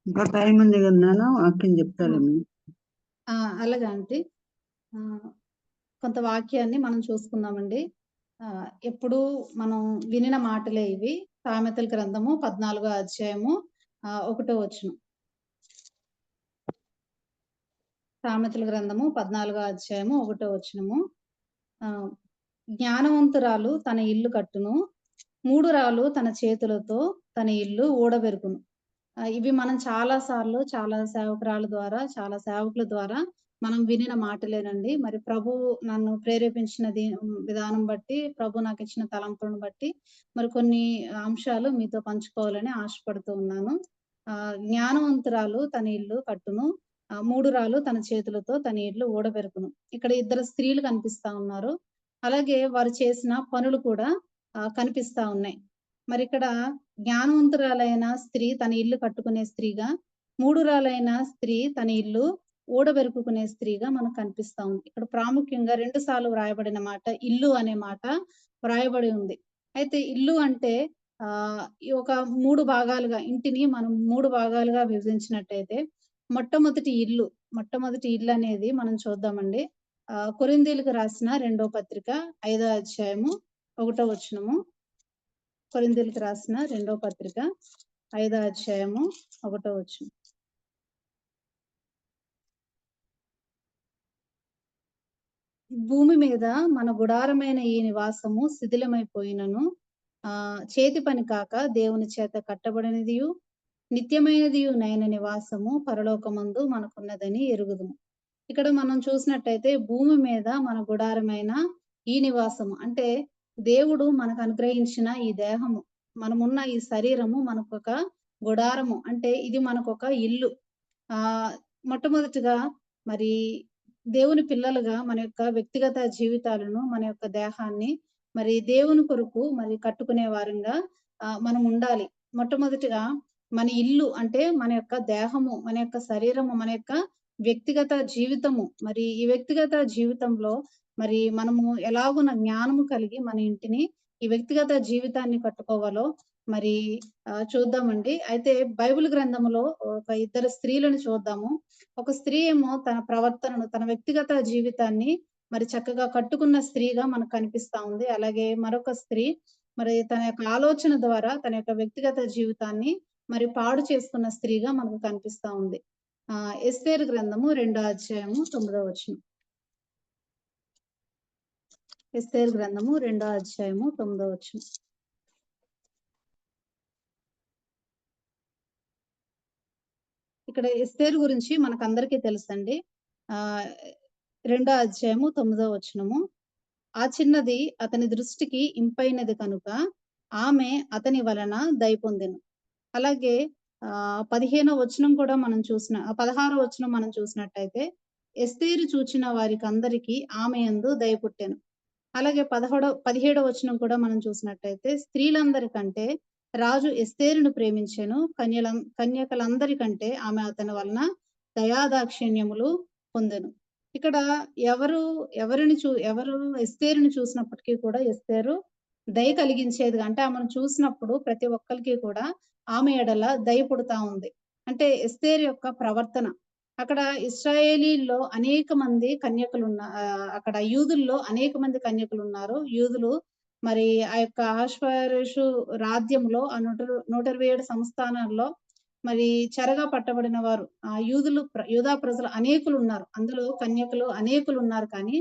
ఇంకా టైం ఉంది కదా నాన్న, వాక్యం చెప్తారేమో. అలాగే ఆంటీ. కొంత వాక్యాన్ని మనం చూసుకుందామండి. ఎప్పుడు మనం వినిన మాటలే ఇవి. సామెతల గ్రంథము 14వ అధ్యాయము 1వ వచనం. సామెతల గ్రంథము 14వ అధ్యాయము 1వ వచనము. జ్ఞానవంతురాలు తన ఇల్లు కట్టును, మూఢురాలు తన చేతులతో తన ఇల్లు ఊడబెరుకును. ఇవి మనం చాలా సార్లు చాలా సేవకురాల ద్వారా, చాలా సేవకుల ద్వారా మనం వినిన మాటలేనండి. మరి ప్రభువు నన్ను ప్రేరేపించిన విధానం బట్టి, ప్రభు నాకు ఇచ్చిన తలంపులను బట్టి మరి కొన్ని అంశాలు మీతో పంచుకోవాలని ఆశపడుతూ ఉన్నాను. జ్ఞానవంతురాలు తన ఇల్లు కట్టును, మూఢురాలు తన చేతులతో తన ఇల్లు ఊడబెరుకును. ఇక్కడ ఇద్దరు స్త్రీలు కనిపిస్తా ఉన్నారు. అలాగే వారు చేసిన పనులు కూడా కనిపిస్తా ఉన్నాయి. మరి ఇక్కడ జ్ఞానవంతురాలైన స్త్రీ తన ఇల్లు కట్టుకునే స్త్రీగా, మూఢురాలైన స్త్రీ తన ఇల్లు ఊడబెరుకునే స్త్రీగా మనకు కనిపిస్తా ఉంది. ఇక్కడ ప్రాముఖ్యంగా 2 సార్లు వ్రాయబడిన మాట ఇల్లు అనే మాట వ్రాయబడి ఉంది. అయితే ఇల్లు అంటే ఒక 3 భాగాలుగా, ఇంటిని మనం 3 భాగాలుగా విభజించినట్టయితే మొట్టమొదటి ఇల్లు అనేది మనం చూద్దామండి. కొరింథీయులకు రాసిన 2వ పత్రిక 5వ అధ్యాయము 1వ వచనము. కొరింథీయులకు రాసిన 2వ పత్రిక 5వ అధ్యాయము 1వ వచనం. భూమి మీద మన గుడారమైన ఈ నివాసము శిథిలమైపోయినను చేతి పని కాక దేవుని చేత కట్టబడినదియు నిత్యమైనదియు నైన నివాసము పరలోకమందు మనకున్నదని ఎరుగుదుము. ఇక్కడ మనం చూసినట్టయితే భూమి మీద మన గుడారమైన ఈ నివాసము అంటే దేవుడు మనకు అనుగ్రహించిన ఈ దేహము, మనమున్న ఈ శరీరము మనకొక గుడారము, అంటే ఇది మనకొక ఇల్లు. మొట్టమొదటిగా మరి దేవుని పిల్లలుగా మన యొక్క వ్యక్తిగత జీవితాలను, మన యొక్క దేహాన్ని మరి దేవుని కొరకు మరి కట్టుకునే వారంగా మనం ఉండాలి. మొట్టమొదటిగా మన ఇల్లు అంటే మన యొక్క దేహము, మన యొక్క శరీరము, మన యొక్క వ్యక్తిగత జీవితము. మరి ఈ వ్యక్తిగత జీవితంలో మరి మనము ఎలాగున జ్ఞానము కలిగి మన ఇంటిని, ఈ వ్యక్తిగత జీవితాన్ని కట్టుకోవాలో మరి చూద్దామండి. అయితే బైబిల్ గ్రంథములో ఒక ఇద్దరు స్త్రీలను చూద్దాము. ఒక స్త్రీ ఏమో తన ప్రవర్తనను, తన వ్యక్తిగత జీవితాన్ని మరి చక్కగా కట్టుకున్న స్త్రీగా మనకు కనిపిస్తా ఉంది. అలాగే మరొక స్త్రీ మరి తన యొక్క ఆలోచన ద్వారా తన యొక్క వ్యక్తిగత జీవితాన్ని మరి పాడు చేసుకున్న స్త్రీగా మనకు కనిపిస్తా ఉంది. ఎస్తేరు గ్రంథము 2వ అధ్యాయము 9వ వచనం. ఎస్తేరు గ్రంథము 2వ అధ్యాయము 9వ వచనం. ఇక్కడ ఎస్తేరు గురించి మనకందరికీ తెలుసండి. 2వ అధ్యాయము 9వ వచనము. ఆ చిన్నది అతని దృష్టికి ఇంపైనది కనుక ఆమె అతని వలన దయ పొందెను. అలాగే 15వ వచనం కూడా మనం 16వ వచనం మనం చూసినట్టయితే ఎస్తేరు చూచిన వారికి అందరికీ ఆమె యందు దయ పుట్టెను. అలాగే 17వ వచనం కూడా మనం చూసినట్టయితే స్త్రీలందరికంటే రాజు ఎస్తేరును ప్రేమించెను, కన్యకలందరికంటే ఆమె అతని వలన దయాదాక్షిణ్యములు పొందెను. ఇక్కడ ఎవరు ఎస్తేరుని చూసినప్పటికీ కూడా ఎస్తేరు దయ కలిగించేది. అంటే ఆమెను చూసినప్పుడు ప్రతి ఒక్కరికి కూడా ఆమె ఎడల దయ పుడతా ఉంది. అంటే ఎస్తేరు యొక్క ప్రవర్తన. అక్కడ ఇశ్రాయేలీల్లో అనేక మంది కన్యకలు అక్కడ యూదుల్లో అనేక మంది కన్యకలు ఉన్నారు. యూదులు మరి ఆ యొక్క అహష్వేరోషు రాజ్యంలో 127 సంస్థానాల్లో మరి చెరగా పట్టబడిన వారు యూదా ప్రజలు అనేకులు ఉన్నారు. అందులో కన్యకలు అనేకులు ఉన్నారు. కానీ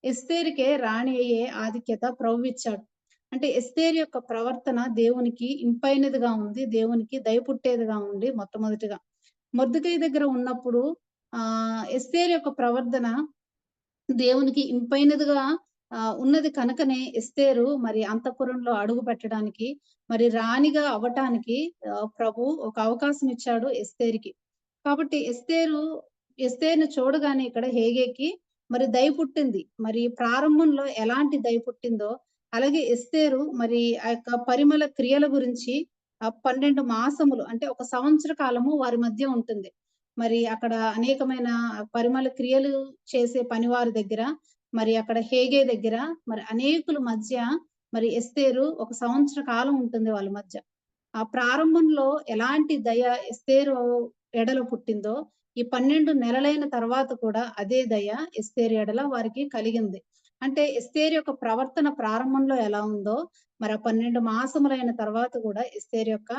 ఎస్తేరుకే రాణి అయ్యే ఆధిక్యత ప్రభువు ఇచ్చాడు. అంటే ఎస్తేరు యొక్క ప్రవర్తన దేవునికి ఇంపైనదిగా ఉంది, దేవునికి దయపుట్టేదిగా ఉంది. మొట్టమొదటిగా మొర్దెకై దగ్గర ఉన్నప్పుడు ఎస్తేరు యొక్క ప్రవర్తన దేవునికి ఇంపైనదిగా ఉన్నది కనుకనే ఎస్తేరు మరి అంతఃపురంలో అడుగు పెట్టడానికి, మరి రాణిగా అవ్వటానికి ప్రభు ఒక అవకాశం ఇచ్చాడు ఎస్తేరుకి. కాబట్టి ఎస్తేరుని చూడగానే ఇక్కడ హేగేకి మరి దయ పుట్టింది. మరి ప్రారంభంలో ఎలాంటి దయ పుట్టిందో, అలాగే ఎస్తేరు మరి ఆ యొక్క పరిమళ క్రియల గురించి 12 మాసములు అంటే ఒక సంవత్సర కాలము వారి మధ్య ఉంటుంది. మరి అక్కడ అనేకమైన పరిమళ క్రియలు చేసే పనివారి దగ్గర, మరి అక్కడ హేగే దగ్గర మరి అనేకుల మధ్య మరి ఎస్తేరు ఒక సంవత్సర కాలం ఉంటుంది వాళ్ళ మధ్య. ఆ ప్రారంభంలో ఎలాంటి దయ ఎస్తేరు ఎడల పుట్టిందో, ఈ 12 నెలలైన తర్వాత కూడా అదే దయ ఎస్తేరు ఎడల వారికి కలిగింది. అంటే ఎస్తేరు యొక్క ప్రవర్తన ప్రారంభంలో ఎలా ఉందో, మరి ఆ 12 మాసములైన తర్వాత కూడా ఎస్తేరు యొక్క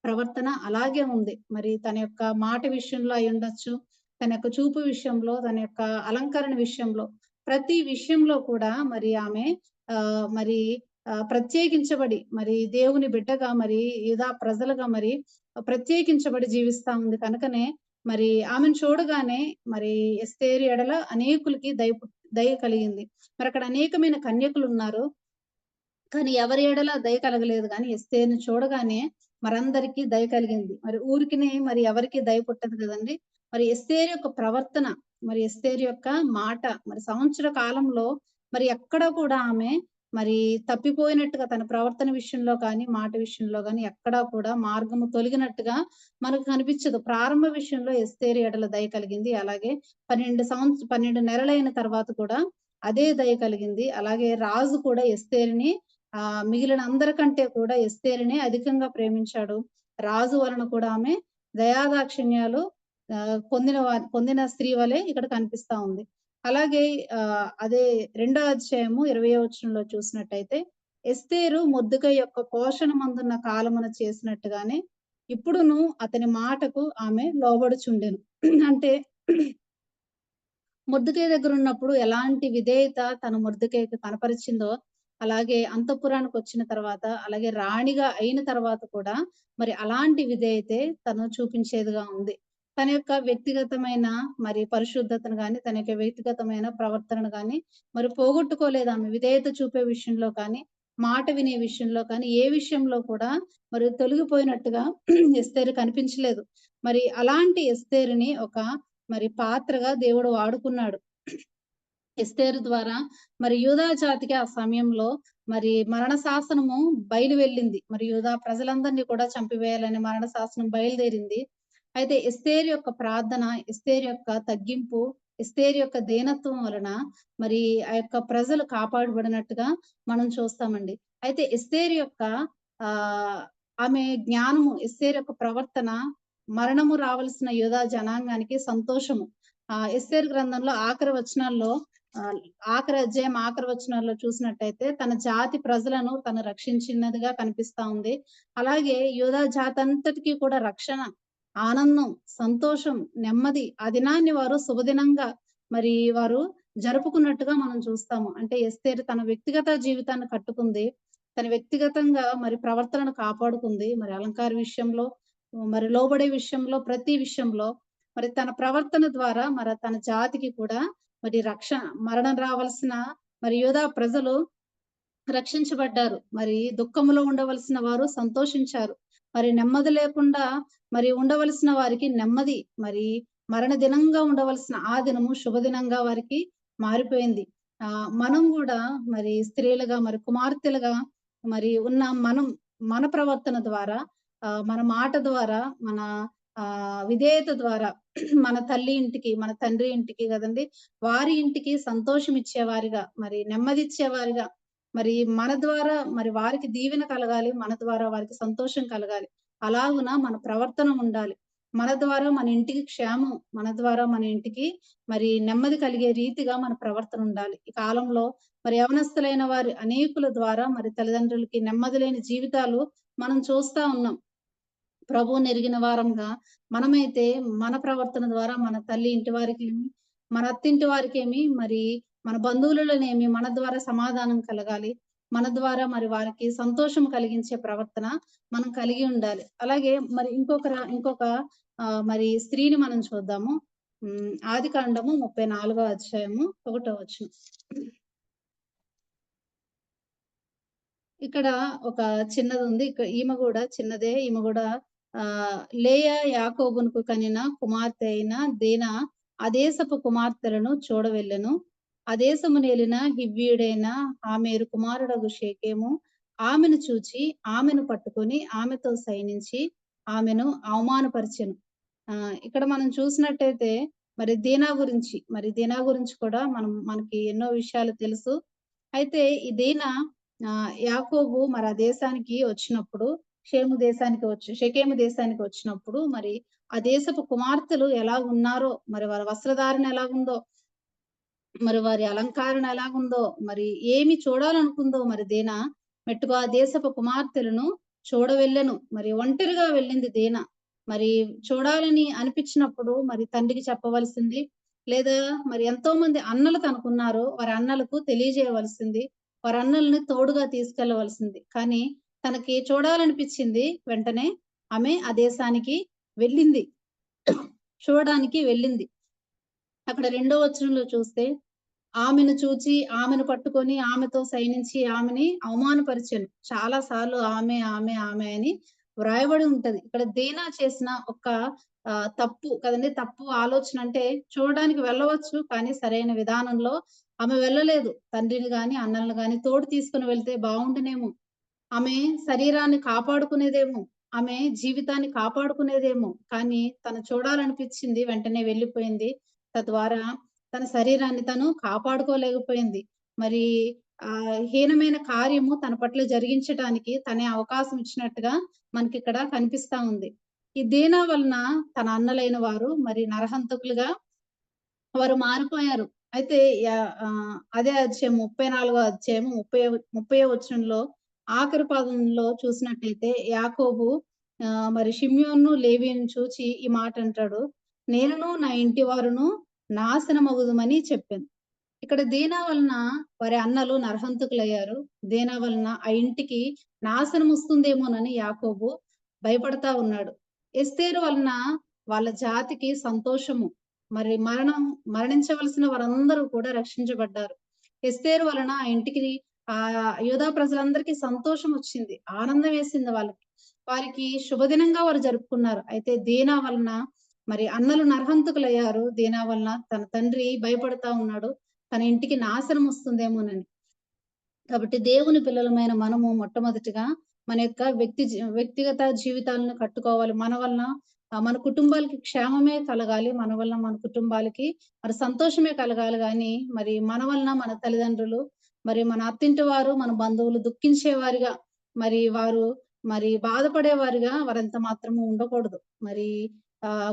ప్రవర్తన అలాగే ఉంది. మరి తన యొక్క మాట విషయంలో అయ్యుండొచ్చు, తన యొక్క చూపు విషయంలో, తన యొక్క అలంకరణ విషయంలో, ప్రతి విషయంలో కూడా మరి ఆమె మరి ప్రత్యేకించబడి మరి దేవుని బిడ్డగా మరి యూదా ప్రజలుగా మరి ప్రత్యేకించబడి జీవిస్తా ఉంది. కనుకనే మరి ఆమెను చూడగానే మరి ఎస్తేరు ఎడల అనేకులకి దయ కలిగింది. మరి అక్కడ అనేకమైన కన్యకులున్నారు. కానీ ఎవరి ఎడల దయ కలగలేదు గానీ ఎస్తేరుని చూడగానే మరందరికీ దయ కలిగింది. మరి ఊరికినే మరి ఎవరికీ దయ పుట్టదు కదండీ! మరి ఎస్తేరు యొక్క ప్రవర్తన, మరి ఎస్తేరు యొక్క మాట, మరి సంవత్సర కాలంలో మరి ఎక్కడా కూడా ఆమె మరి తప్పిపోయినట్టుగా తన ప్రవర్తన విషయంలో కానీ, మాట విషయంలో గానీ ఎక్కడా కూడా మార్గము తొలగినట్టుగా మనకు కనిపించదు. ప్రారంభ విషయంలో ఎస్తేరు ఎడల దయ కలిగింది. అలాగే 12 నెలలైన తర్వాత కూడా అదే దయ కలిగింది. అలాగే రాజు కూడా ఎస్తేరుని మిగిలిన అందరికంటే కూడా ఎస్తేరునే అధికంగా ప్రేమించాడు. రాజు వలన కూడా ఆమె దయాదాక్షిణ్యాలు పొందిన స్త్రీ వలె ఇక్కడ కనిపిస్తా ఉంది. అలాగే అదే 2వ అధ్యాయము 20వ వచనంలో చూసినట్టయితే, ఎస్తేరు మొర్దెకై యొక్క పోషణ మందున్న కాలమున చేసినట్టుగానే ఇప్పుడును అతని మాటకు ఆమె లోబడుచుండెను. అంటే మొర్దెకై దగ్గర ఉన్నప్పుడు ఎలాంటి విధేయత తను మొర్దెకైకి కనపరిచిందో, అలాగే అంతఃపురానికి వచ్చిన తర్వాత, అలాగే రాణిగా అయిన తర్వాత కూడా మరి అలాంటి విధేయతే తను చూపించేదిగా ఉంది. తన యొక్క వ్యక్తిగతమైన మరి పరిశుద్ధతను గాని, తన యొక్క వ్యక్తిగతమైన ప్రవర్తనను గాని మరి పోగొట్టుకోలేదు ఆమె. విధేయత చూపే విషయంలో కానీ, మాట వినే విషయంలో కానీ, ఏ విషయంలో కూడా మరి తొలగిపోయినట్టుగా ఎస్తేరు కనిపించలేదు. మరి అలాంటి ఎస్తేరుని ఒక మరి పాత్రగా దేవుడు వాడుకున్నాడు. ఎస్తేరు ద్వారా మరి యూదా జాతికి ఆ సమయంలో మరి మరణ శాసనము బయలు వెళ్ళింది. మరి యూదా ప్రజలందరినీ కూడా చంపివేయాలని మరణ శాసనం బయలుదేరింది. అయితే ఎస్తేరు యొక్క ప్రార్థన, ఎస్తేరు యొక్క తగ్గింపు, ఎస్తేరు యొక్క దీనత్వం వలన మరి ఆ యొక్క ప్రజలు కాపాడబడినట్టుగా మనం చూస్తామండి. అయితే ఎస్తేరు యొక్క ఆమె జ్ఞానము, ఎస్తేరు యొక్క ప్రవర్తన మరణము రావలసిన యూదా జనాంగానికి సంతోషము. ఎస్తేరు గ్రంథంలో ఆఖరి వచనాల్లో ఆఖరి అధ్యాయం ఆఖరి వచనాల్లో చూసినట్టయితే తన జాతి ప్రజలను తను రక్షించినదిగా కనిపిస్తా ఉంది. అలాగే యూదా జాతి అంతటికీ కూడా రక్షణ, ఆనందం, సంతోషం, నెమ్మది ఆ దినాన్ని వారు శుభదినంగా మరి వారు జరుపుకున్నట్టుగా మనం చూస్తాము. అంటే ఎస్తేరు తన వ్యక్తిగత జీవితాన్ని కట్టుకుంది. తన వ్యక్తిగతంగా మరి ప్రవర్తనను కాపాడుకుంది. మరి అలంకార విషయంలో, మరి లోబడే విషయంలో, ప్రతి విషయంలో మరి తన ప్రవర్తన ద్వారా మరి తన జాతికి కూడా మరి మరణం రావాల్సిన మరి యూదా ప్రజలు రక్షించబడ్డారు. మరి దుఃఖములో ఉండవలసిన వారు సంతోషించారు. మరి నెమ్మది లేకుండా మరి ఉండవలసిన వారికి నెమ్మది, మరి మరణ దినంగా ఉండవలసిన ఆ దినము శుభదినంగా వారికి మారిపోయింది. మనం కూడా మరి స్త్రీలుగా మరి కుమార్తెలుగా మరి ఉన్న మన ప్రవర్తన ద్వారా, మన మాట ద్వారా, మన విధేయత ద్వారా మన తల్లి ఇంటికి, మన తండ్రి ఇంటికి కదండి, వారి ఇంటికి సంతోషం ఇచ్చేవారిగా, మరి నెమ్మది ఇచ్చేవారిగా, మరి మన ద్వారా మరి వారికి దీవెన కలగాలి, మన ద్వారా వారికి సంతోషం కలగాలి. అలాగున మన ప్రవర్తన ఉండాలి. మన ద్వారా మన ఇంటికి క్షేమం, మన ద్వారా మన ఇంటికి మరి నెమ్మది కలిగే రీతిగా మన ప్రవర్తన ఉండాలి. ఈ కాలంలో మరి యవనస్తులైన వారి అనేకుల ద్వారా మరి తల్లిదండ్రులకి నెమ్మది లేని జీవితాలు మనం చూస్తా ఉన్నాం. ప్రభువుని ఎరిగిన వారంగా మనమైతే మన ప్రవర్తన ద్వారా మన తల్లి ఇంటి వారికేమి, మన అత్తింటి వారికేమి, మరి మన బంధువులలోనేమి మన ద్వారా సమాధానం కలగాలి. మన ద్వారా మరి వారికి సంతోషం కలిగించే ప్రవర్తన మనం కలిగి ఉండాలి. అలాగే మరి ఇంకొక మరి స్త్రీని మనం చూద్దాము. ఆదికాండము 34వ అధ్యాయము 1వ వచనం. ఇక్కడ ఒక చిన్నది ఉంది. ఈమె కూడా చిన్నదే. ఈమె కూడా లేయా యాకోబునకు కనిన కుమార్తె అయిన దీనా ఆ దేశపు కుమార్తెలను చూడవెళ్ళెను. ఆ దేశమునేలిన హివ్వీయుడైన ఆమేరు కుమారుడగు షేకెము ఆమెను చూచి ఆమెను పట్టుకొని ఆమెతో సైనించి ఆమెను అవమానపరిచెను. ఇక్కడ మనం చూసినట్టయితే మరి దీనా గురించి కూడా మనకి ఎన్నో విషయాలు తెలుసు. అయితే ఈ దీనా యాకోబు మరి ఆ దేశానికి వచ్చినప్పుడు షెకెము దేశానికి వచ్చినప్పుడు మరి ఆ దేశపు కుమార్తెలు ఎలా ఉన్నారో, మరి వారి వస్త్రధారణ ఎలాగుందో, మరి వారి అలంకారణ ఎలాగుందో, మరి ఏమి చూడాలనుకుందో మరి దీనా మెట్టుగా ఆ దేశపు కుమార్తెలను చూడవెళ్ళెను. మరి ఒంటరిగా వెళ్ళింది దీనా. మరి చూడాలని అనిపించినప్పుడు మరి తండ్రికి చెప్పవలసింది, లేదా మరి ఎంతో మంది అన్నలు తనకున్నారు, వారి అన్నలకు తెలియజేయవలసింది, వారి అన్నల్ని తోడుగా తీసుకెళ్లవలసింది. కానీ తనకి చూడాలనిపించింది, వెంటనే ఆమె ఆ దేశానికి వెళ్ళింది, చూడడానికి వెళ్ళింది. అక్కడ 2వ వచనంలో చూస్తే ఆమెను చూచి ఆమెను పట్టుకొని ఆమెతో సైనించి ఆమెని అవమానపరిచెను. చాలా సార్లు ఆమె ఆమె ఆమె అని వ్రాయబడి ఉంటది. ఇక్కడ దీనా చేసిన ఒక తప్పు కదండి. తప్పు ఆలోచన అంటే చూడడానికి వెళ్ళవచ్చు, కానీ సరైన విధానంలో ఆమె వెళ్ళలేదు. తండ్రిని గాని అన్నలను గాని తోడు తీసుకుని వెళ్తే బాగుండునేమో. ఆమె శరీరాన్ని కాపాడుకునేదేమో, ఆమె జీవితాన్ని కాపాడుకునేదేమో, కానీ తను చూడాలనిపించింది, వెంటనే వెళ్ళిపోయింది. తద్వారా తన శరీరాన్ని తను కాపాడుకోలేకపోయింది. మరి హీనమైన కార్యము తన పట్ల జరిగించటానికి తనే అవకాశం ఇచ్చినట్టుగా మనకిక్కడ కనిపిస్తా ఉంది. ఈ దీనా వలన తన అన్నలైన వారు మరి నరహంతకులుగా వారు మారిపోయారు. అయితే అదే అధ్యాయం 34వ అధ్యాయం 30వ వచనంలో ఆఖరి పాదంలో చూసినట్టయితే యాకోబు మరి షిమ్యోను లేవీని చూచి ఈ మాట అంటాడు, నేనును నా ఇంటి వారును నాశనమగుదుమని చెప్పాను. ఇక్కడ దీనా వలన వారి అన్నలు నరహంతకులయ్యారు. దీనా వలన ఆ ఇంటికి నాశనం వస్తుందేమోనని యాకోబు భయపడతా ఉన్నాడు. ఎస్తేరు వలన వాళ్ళ జాతికి సంతోషము, మరి మరణించవలసిన వారందరూ కూడా రక్షించబడ్డారు. ఎస్తేరు వలన ఆ ఇంటికి యూదా ప్రజలందరికీ సంతోషం వచ్చింది, ఆనందం వేసింది వాళ్ళకి. వారికి శుభదినంగా వారు జరుపుకున్నారు. అయితే దీనా వలన మరి అన్నలు నరహంతకులయ్యారు. దీనా వలన తన తండ్రి భయపడతా ఉన్నాడు, తన ఇంటికి నాశనం వస్తుందేమోనని. కాబట్టి దేవుని పిల్లలమైన మనము మొట్టమొదటిగా మన యొక్క వ్యక్తిగత జీవితాలను కట్టుకోవాలి. మన వలన మన కుటుంబాలకి క్షేమమే కలగాలి, మన వలన మన కుటుంబాలకి మరి సంతోషమే కలగాలి. కానీ మరి మన వలన మన తల్లిదండ్రులు, మరి మన అత్తింటి వారు, మన బంధువులు దుఃఖించేవారిగా, వారు బాధపడేవారిగా వారంత మాత్రము ఉండకూడదు. మరి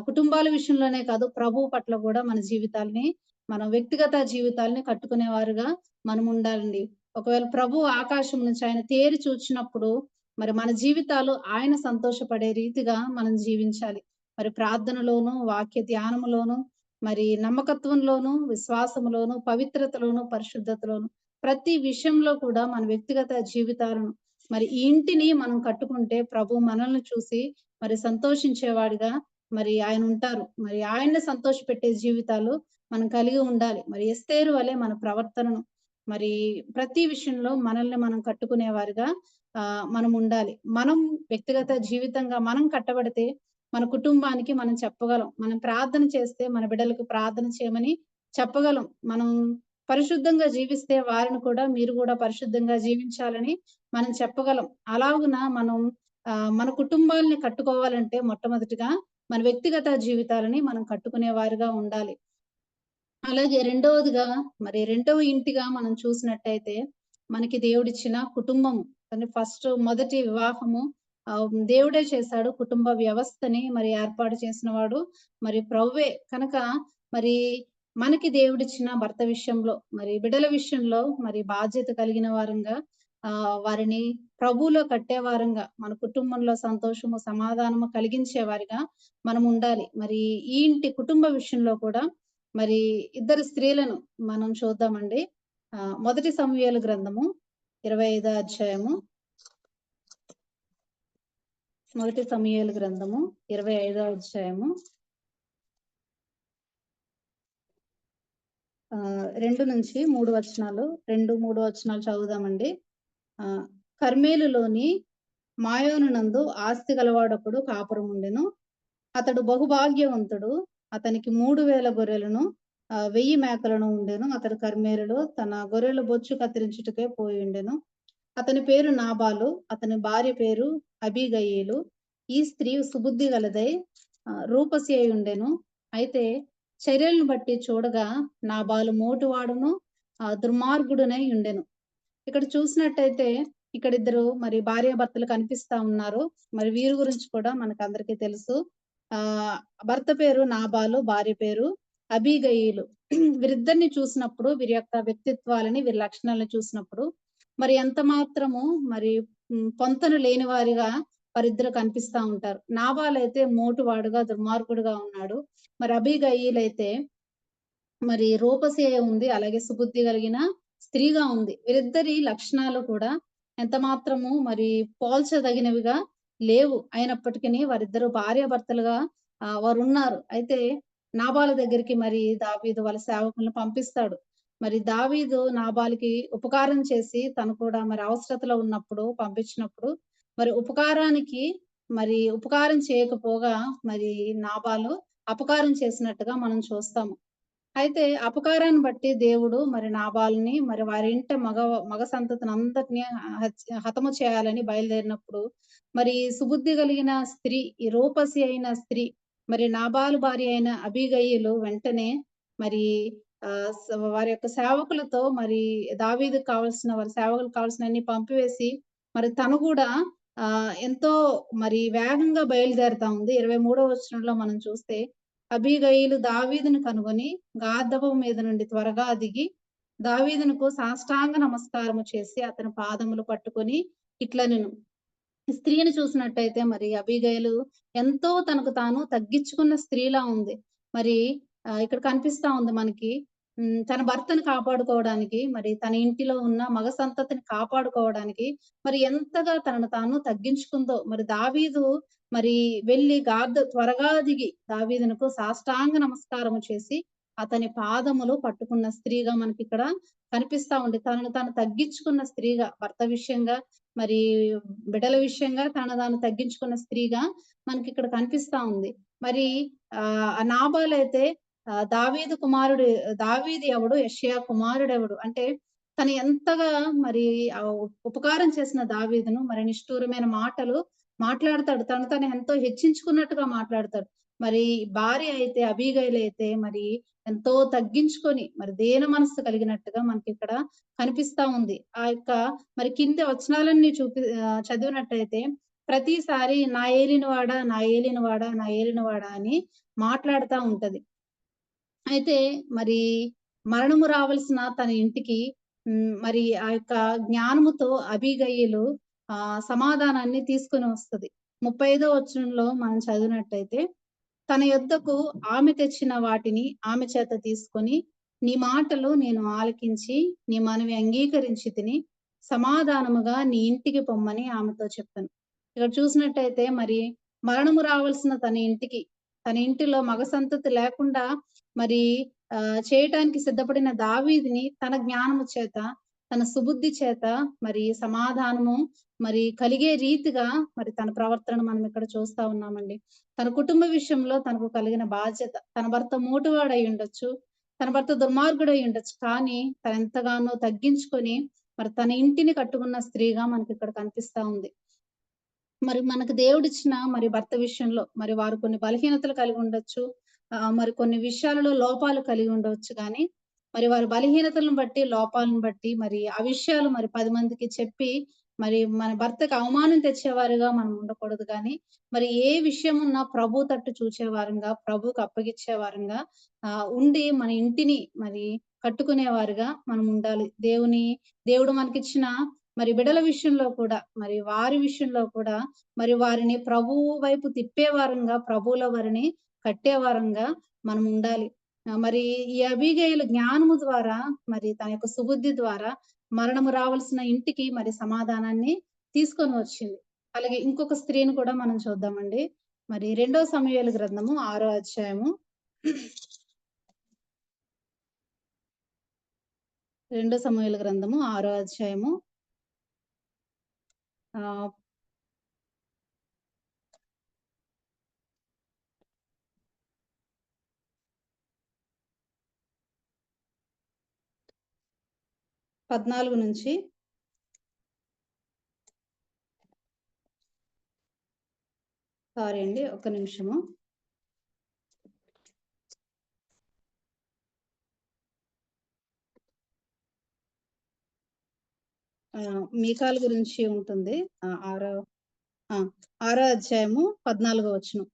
కుటుంబాల విషయంలోనే కాదు, ప్రభువు పట్ల కూడా మన జీవితాల్ని, మన వ్యక్తిగత జీవితాల్ని కట్టుకునేవారుగా మనం ఉండాలండి. ఒకవేళ ప్రభు ఆకాశం నుంచి ఆయన తేరి చూచినప్పుడు మరి మన జీవితాలు ఆయన సంతోషపడే రీతిగా మనం జీవించాలి. మరి ప్రార్థనలోను, వాక్య ధ్యానములోను, మరి నమ్మకత్వంలోను, విశ్వాసములోను, పవిత్రతలోను, పరిశుద్ధతలోను, ప్రతి విషయంలో కూడా మన వ్యక్తిగత జీవితాలను, మరి ఈ ఇంటిని మనం కట్టుకుంటే ప్రభు మనల్ని చూసి మరి సంతోషించేవాడిగా మరి ఆయన ఉంటారు. మరి ఆయన్ని సంతోషపెట్టే జీవితాలు మనం కలిగి ఉండాలి. మరి ఎస్తేరు వలె మన ప్రవర్తనను మరి ప్రతి విషయంలో మనల్ని మనం కట్టుకునేవారుగా మనం ఉండాలి. మనం వ్యక్తిగత జీవితంగా మనం కట్టబడితే మన కుటుంబానికి మనం చెప్పగలం. మనం ప్రార్థన చేస్తే మన బిడ్డలకు ప్రార్థన చేయమని చెప్పగలం. మనం పరిశుద్ధంగా జీవిస్తే వారిని కూడా మీరు కూడా పరిశుద్ధంగా జీవించాలని మనం చెప్పగలం. అలాగున మనం మన కుటుంబాలని కట్టుకోవాలంటే మొట్టమొదటిగా మన వ్యక్తిగత జీవితాలని మనం కట్టుకునే వారిగా ఉండాలి. అలాగే రెండవదిగా మరి రెండవ ఇంటిగా మనం చూసినట్టయితే మనకి దేవుడిచ్చిన కుటుంబము. మొదటి వివాహము దేవుడే చేశాడు. కుటుంబ వ్యవస్థని మరి ఏర్పాటు చేసిన వాడు మరి ప్రభువే. కనుక మరి మనకి దేవుడిచ్చిన భర్త విషయంలో, మరి బిడ్డల విషయంలో మరి బాధ్యత కలిగిన వారంగా, వారిని ప్రభువులో కట్టేవారంగా, మన కుటుంబంలో సంతోషము, సమాధానము కలిగించే వారిగా మనం ఉండాలి. మరి ఈ ఇంటి కుటుంబ విషయంలో కూడా మరి ఇద్దరు స్త్రీలను మనం చూద్దామండి. మొదటి సమూయేలు గ్రంథము 25వ అధ్యాయము. మొదటి సమూయేలు గ్రంథము 25వ అధ్యాయము 2 నుంచి 3 వచనాలు, 2-3 వచనాలు చదువుదామండి. కర్మేలులోని మాయోను నందు ఆస్తి గలవాడొకడు కాపురం ఉండెను. అతడు బహుభాగ్యవంతుడు. అతనికి 3000 గొర్రెలను 1000 మేకలను ఉండెను. అతడు కర్మేలుడు తన గొర్రెల బొచ్చు కత్తిరించుటకే పోయి ఉండెను. అతని పేరు నాబాలు, అతని భార్య పేరు అబీగయీలు. ఈ స్త్రీ సుబుద్ధి గలదై రూపసి అయి ఉండెను. అయితే చర్యలను బట్టి చూడగా నాబాలు మోటువాడును దుర్మార్గుడునై ఉండెను. ఇక్కడ చూసినట్టయితే ఇక్కడ ఇద్దరు మరి భార్యాభర్తలు కనిపిస్తా ఉన్నారు. మరి వీరి గురించి కూడా మనకు అందరికీ తెలుసు. ఆ భర్త పేరు నాబాలు, భార్య పేరు అబీగయీలు. వీరిద్దరిని చూసినప్పుడు వీరి యొక్క వ్యక్తిత్వాలని, వీరి లక్షణాలను చూసినప్పుడు మరి ఎంత మాత్రము మరి పొంతన లేని వారిగా వారిద్దరు కనిపిస్తా ఉంటారు. నాబాల్ అయితే మోటువాడుగా దుర్మార్గుడుగా ఉన్నాడు. మరి అబీగయీల్ అయితే మరి రూపసి ఉంది, అలాగే సుబుద్ధి కలిగిన స్త్రీగా ఉంది. వీరిద్దరి లక్షణాలు కూడా ఎంత మాత్రము మరి పోల్చదగినవిగా లేవు. అయినప్పటికీ వారిద్దరు భార్యాభర్తలుగా వారు ఉన్నారు. అయితే నాబాలు దగ్గరికి మరి దావీదు వాళ్ళ సేవకులను పంపిస్తాడు. మరి దావీదు నాబాలుకి ఉపకారం చేసి తను కూడా మరి అవసరతలో ఉన్నప్పుడు పంపించినప్పుడు మరి ఉపకారం చేయకపోగా మరి నాబాలు అపకారం చేసినట్టుగా మనం చూస్తాము. అయితే అపకారాన్ని బట్టి దేవుడు మరి నాబాలుని మరి వారి ఇంట మగ సంతతిని అందరినీ హతము చేయాలని బయలుదేరినప్పుడు మరి సుబుద్ధి కలిగిన స్త్రీ, ఈ రూపసి అయిన స్త్రీ మరి నాబాలు భార్య అయిన అబీగయీలు వెంటనే మరి వారి యొక్క సేవకులతో మరి దావీదుకు కావాల్సిన వారి సేవకులకు కావాల్సిన అన్ని పంపివేసి మరి తను కూడా ఎంతో మరి వేగంగా బయలుదేరుతా ఉంది. 23వ వచనంలో మనం చూస్తే అబీగయీలు దావీదును కనుగొని గాద్దబం మీద నుండి త్వరగా దిగి దావీదునకు సాష్టాంగ నమస్కారము చేసి అతని పాదములు పట్టుకొని ఇట్లనెను. స్త్రీని చూసినట్టయితే మరి అబీగయలు ఎంతో తనకు తాను తగ్గించుకున్న స్త్రీలా ఉంది. మరి ఇక్కడ కనిపిస్తా ఉంది మనకి తన భర్తను కాపాడుకోవడానికి, మరి తన ఇంటిలో ఉన్న మగ సంతతిని కాపాడుకోవడానికి మరి ఎంతగా తనను తాను తగ్గించుకుందో. మరి దావీదు మరి వెళ్ళి త్వరగా దిగి దావీదునకు సాష్టాంగ నమస్కారము చేసి అతని పాదములు పట్టుకున్న స్త్రీగా మనకి ఇక్కడ కనిపిస్తా ఉంది. తనను తాను తగ్గించుకున్న స్త్రీగా, భర్త విషయంగా మరి బిడ్డల విషయంగా తనను తాను తగ్గించుకున్న స్త్రీగా మనకి ఇక్కడ కనిపిస్తా ఉంది. మరి నాబాలు అయితే దావీదు ఎవడు, యెషయా కుమారుడు ఎవడు అంటే తను ఎంతగా మరి ఉపకారం చేసిన దావీదును మరి నిష్ఠూరమైన మాటలు మాట్లాడతాడు. తను ఎంతో హెచ్చించుకున్నట్టుగా మాట్లాడతాడు. మరి భార్య అయితే అబీగయీలు అయితే మరి ఎంతో తగ్గించుకొని మరి దీన మనస్సు కలిగినట్టుగా మనకి ఇక్కడ కనిపిస్తా ఉంది. ఆ యొక్క మరి కింది వచనాలన్నీ చదివినట్టయితే ప్రతిసారి నా ఏలినవాడా, నా ఏలినవాడా, నా ఏలినవాడా అని మాట్లాడుతూ ఉంటది. అయితే మరి మరణము రావాల్సిన తన ఇంటికి మరి ఆ యొక్క జ్ఞానముతో అబీగయీలు సమాధానాన్ని తీసుకొని వస్తది. 35వ వచనంలో మనం చదివినట్టయితే తన యొద్దకు ఆమె తెచ్చిన వాటిని ఆమె చేత తీసుకొని నీ మాటలు నేను ఆలకించి నీ మనవి అంగీకరించి తిని సమాధానముగా నీ ఇంటికి పొమ్మని ఆమెతో చెప్పాను. ఇక్కడ చూసినట్టయితే మరి మరణము రావాల్సిన తన ఇంటిలో మగ సంతతి లేకుండా మరి చేయటానికి సిద్ధపడిన దావీదుని తన జ్ఞానము చేత, తన సుబుద్ధి చేత మరి సమాధానము మరి కలిగే రీతిగా మరి తన ప్రవర్తనను మనం ఇక్కడ చూస్తా ఉన్నామండి. తన కుటుంబ విషయంలో తనకు కలిగిన బాధ్యత, తన భర్త మోటువాడై ఉండొచ్చు, తన భర్త దుర్మార్గుడై ఉండొచ్చు, కానీ తను ఎంతగానో తగ్గించుకొని మరి తన ఇంటిని కట్టుకున్న స్త్రీగా మనకి ఇక్కడ కనిపిస్తా ఉంది. మరి మనకు దేవుడిచ్చిన మరి భర్త విషయంలో మరి వారు కొన్ని బలహీనతలు కలిగి ఉండొచ్చు, మరి కొన్ని విషయాలలో లోపాలు కలిగి ఉండవచ్చు. కానీ మరి వారి బలహీనతలను బట్టి, లోపాలను బట్టి మరి ఆ విషయాలు మరి 10 మందికి చెప్పి మరి మన భర్తకు అవమానం తెచ్చేవారుగా మనం ఉండకూడదు. కానీ మరి ఏ విషయం ఉన్నా ప్రభు తట్టు చూచేవారంగా, ప్రభుకు అప్పగించేవారంగా ఉండి మన ఇంటిని మరి కట్టుకునేవారుగా మనం ఉండాలి. దేవుడు మనకిచ్చిన మరి బిడ్డల విషయంలో కూడా మరి వారి విషయంలో కూడా మరి వారిని ప్రభువు వైపు తిప్పేవారంగా, ప్రభువుల వారిని కట్టేవారంగా మనం ఉండాలి. మరి ఈ అబీగయీలు జ్ఞానము ద్వారా మరి తన యొక్క సుబుద్ధి ద్వారా మరణము రావాల్సిన ఇంటికి మరి సమాధానాన్ని తీసుకొని వచ్చింది. అలాగే ఇంకొక స్త్రీని కూడా మనం చూద్దామండి. మరి 2వ సమూయేలు గ్రంథము 6వ అధ్యాయము 2 సమూయేలు గ్రంథము 6వ అధ్యాయము 14 నుంచి సారీ అండి, ఒక్క నిమిషము. మీకాల గురించి ఉంటుంది. ఆరో 6వ అధ్యాయము 14వ వచనం.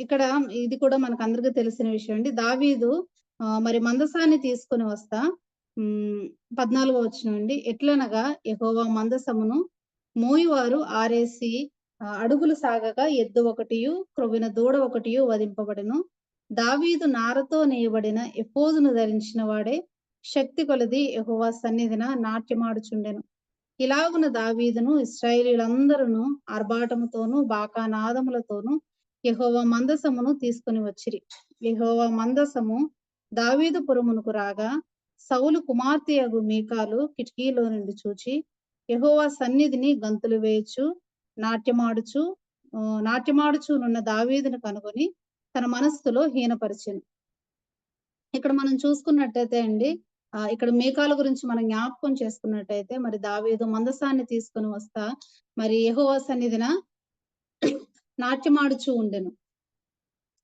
ఇక్కడ ఇది కూడా మనకు అందరికీ తెలిసిన విషయం అండి. దావీదు మరి మందసాన్ని తీసుకొని వస్తా 14వ వచనం అండి. ఎట్లనగా యెహోవా మందసమును మోయువారు ఆరేసి అడుగులు సాగగా ఎద్దు ఒకటియు క్రొవ్విన దూడ ఒకటియు వధింపబడెను. దావీదు నారతో నేయబడిన ఎఫోదును ధరించిన వాడే శక్తి కొలది యెహోవా సన్నిధిన నాట్యమాడుచుండెను. ఇలాగున దావీదును ఇశ్రాయేలీయులందరూ ఆర్భాటముతోనూ బాకానాదములతోనూ యెహోవా మందసమును తీసుకొని వచ్చిరి. యెహోవా మందసము దావీదు పురమునకు రాగా సౌలు కుమార్తెయగు మీకాలు కిటికీలో నుండి చూచి యెహోవా సన్నిధిని గంతులు వేయచ్చు నాట్యమాడుచునున్న దావీదును కనుగొని తన మనస్సులో హీనపరిచెను. ఇక్కడ మనం చూసుకున్నట్టయితే అండి, ఇక్కడ మీకాల గురించి మనం జ్ఞాపకం చేసుకున్నట్టయితే మరి దావీదు మందసాన్ని తీసుకొని వస్తా మరి యెహోవా సన్నిధిన నాట్యమాడుచూ ఉండెను.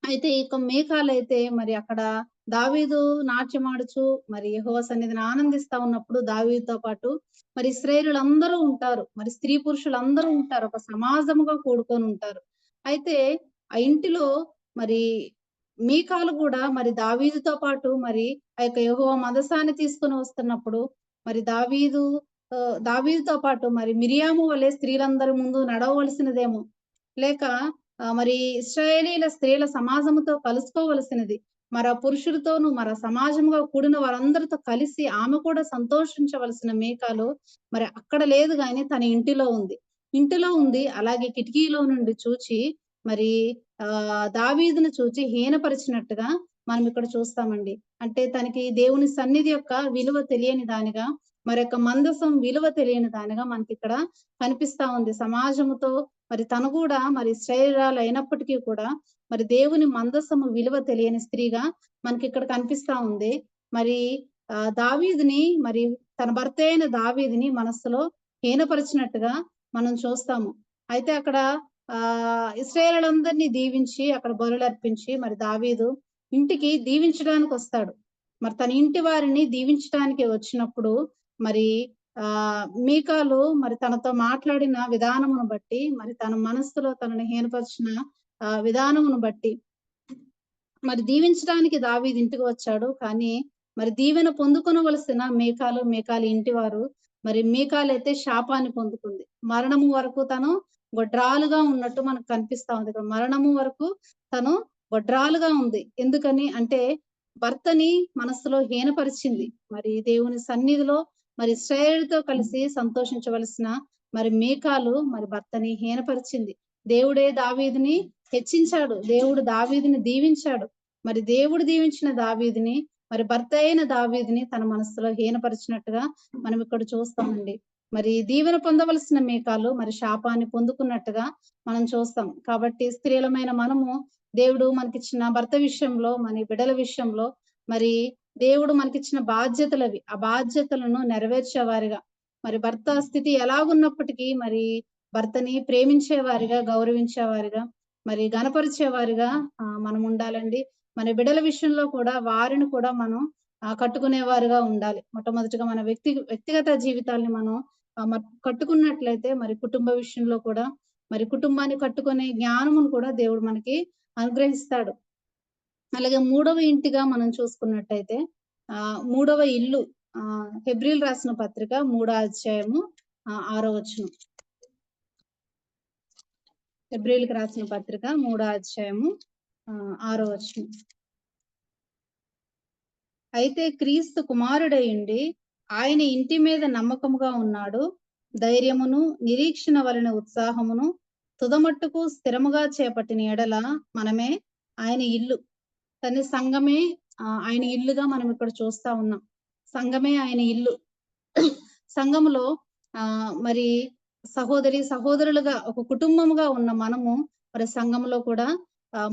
అయితే ఇక మీకాలైతే మరి అక్కడ దావీదు నాట్యమాడుచు మరి యెహోవా సన్నిధిని ఆనందిస్తా ఉన్నప్పుడు దావీదుతో పాటు మరి ఇశ్రాయేలీయులందరూ ఉంటారు, మరి స్త్రీ పురుషులందరూ ఉంటారు, ఒక సమాజముగా కూడుకొని ఉంటారు. అయితే ఆ ఇంటిలో మరి మీకాలు కూడా మరి దావీదుతో పాటు మరి ఆ యొక్క యెహోవా మందసాన్ని తీసుకొని వస్తున్నప్పుడు మరి దావీదుతో పాటు మరి మిరియాము వలె స్త్రీలందరి ముందు నడవవలసినదేమో, లేక మరి ఇశ్రాయేలీల స్త్రీల సమాజముతో కలుసుకోవలసినది, మరి ఆ పురుషులతోనూ మరి సమాజంగా కూడిన వారందరితో కలిసి ఆమె కూడా సంతోషించవలసిన మీకాలు మరి అక్కడ లేదు, కానీ తన ఇంటిలో ఉంది. అలాగే కిటికీలో నుండి చూచి మరి దావీదును చూచి హీనపరిచినట్టుగా మనం ఇక్కడ చూస్తామండి. అంటే తనకి దేవుని సన్నిధి యొక్క విలువ తెలియని దానిగా, మరి యొక్క మందసం విలువ తెలియని దానిగా మనకి ఇక్కడ కనిపిస్తా ఉంది. సమాజముతో మరి తను కూడా మరి ఇశ్రాయేలీయురాలు అయినప్పటికీ కూడా మరి దేవుని మందసము విలువ తెలియని స్త్రీగా మనకి ఇక్కడ కనిపిస్తా ఉంది. మరి దావీదుని మరి తన భర్త అయిన దావీదుని మనస్సులో హీనపరిచినట్టుగా మనం చూస్తాము. అయితే అక్కడ ఇశ్రాయేలీయులందరినీ దీవించి అక్కడ బలులు అర్పించి మరి దావీదు ఇంటికి దీవించడానికి వస్తాడు. మరి తన ఇంటి వారిని దీవించడానికి వచ్చినప్పుడు మరి మీకాలు మరి తనతో మాట్లాడిన విధానమును బట్టి, మరి తన మనస్సులో తనని హీనపరిచిన విధానమును బట్టి మరి దీవించడానికి దావీదు ఇంటికి వచ్చాడు. కానీ మరి దీవెన పొందుకొనవలసిన మీకాలు ఇంటి వారు మరి మీకాలైతే శాపాన్ని పొందుకుంది. మరణము వరకు తను గొడ్రాలుగా ఉన్నట్టు మనకు కనిపిస్తా ఉంది. మరణము వరకు తను గొడ్రాలుగా ఉంది. ఎందుకని అంటే భర్తని మనస్సులో హీనపరిచింది. మరి దేవుని సన్నిధిలో మరి ఇశ్రాయేలుతో కలిసి సంతోషించవలసిన మరి మీకాలు మరి భర్తని హీనపరిచింది. దేవుడే దావీదుని హెచ్చించాడు, దేవుడు దావీదుని దీవించాడు. మరి దేవుడు దీవించిన దావీదుని మరి భర్త అయిన దావీదుని తన మనస్సులో హీనపరిచినట్టుగా మనం ఇక్కడ చూస్తామండి. మరి దీవెన పొందవలసిన మీకాలు మరి శాపాన్ని పొందుకున్నట్టుగా మనం చూస్తాం. కాబట్టి స్త్రీలమైన మనము దేవుడు మనకిచ్చిన భర్త విషయంలో, మన బిడ్డల విషయంలో మరి దేవుడు మనకిచ్చిన బాధ్యతలవి, ఆ బాధ్యతలను నెరవేర్చేవారిగా, మరి భర్త స్థితి ఎలాగున్నప్పటికీ మరి భర్తని ప్రేమించేవారిగా, గౌరవించేవారిగా, మరి గణపరిచేవారిగా మనం ఉండాలండి. మన బిడ్డల విషయంలో కూడా వారిని కూడా మనం కట్టుకునేవారుగా ఉండాలి. మొట్టమొదటిగా మన వ్యక్తిగత జీవితాల్ని మనం కట్టుకున్నట్లయితే మరి కుటుంబ విషయంలో కూడా మరి కుటుంబాన్ని కట్టుకునే జ్ఞానమును కూడా దేవుడు మనకి అనుగ్రహిస్తాడు. అలాగే 3వ ఇంటిగా మనం చూసుకున్నట్టయితే 3వ ఇల్లు, హెబ్రీలు రాసిన పత్రిక 3వ అధ్యాయము 6వ వచనం. హెబ్రీలకు రాసిన పత్రిక 3వ అధ్యాయము 6వ వచనం. అయితే క్రీస్తు కుమారుడయుండి ఆయన ఇంటి మీద నమ్మకముగా ఉన్నాడు. ధైర్యమును నిరీక్షణ వలన ఉత్సాహమును తుదమట్టుకు స్థిరముగా చేపట్టిన ఎడల మనమే ఆయన ఇల్లు. తన సంఘమే ఆయన ఇల్లుగా మనం ఇక్కడ చూస్తా ఉన్నాం. సంఘమే ఆయన ఇల్లు. సంఘములో మరి సహోదరులుగా ఒక కుటుంబముగా ఉన్న మనము మరి సంఘంలో కూడా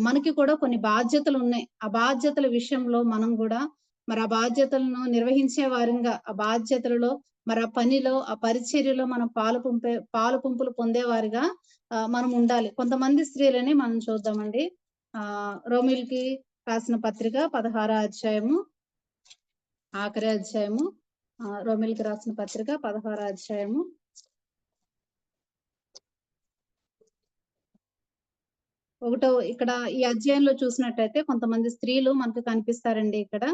మనకి కూడా కొన్ని బాధ్యతలు ఉన్నాయి. ఆ బాధ్యతల విషయంలో మనం కూడా మరి ఆ బాధ్యతలను నిర్వహించే వారంగా, ఆ బాధ్యతలలో మరి ఆ పనిలో, ఆ పరిచర్యలో మనం పాలు పంపులు పొందేవారిగా మనం ఉండాలి. కొంతమంది స్త్రీలని మనం చూద్దామండి. రోమిల్కి రాసిన పత్రిక 16వ అధ్యాయము, ఆఖరి అధ్యాయము. రోమిల్కి రాసిన పత్రిక 16వ అధ్యాయము. ఇక్కడ ఈ అధ్యాయంలో చూసినట్టయితే కొంతమంది స్త్రీలు మనకు కనిపిస్తారండి ఇక్కడ.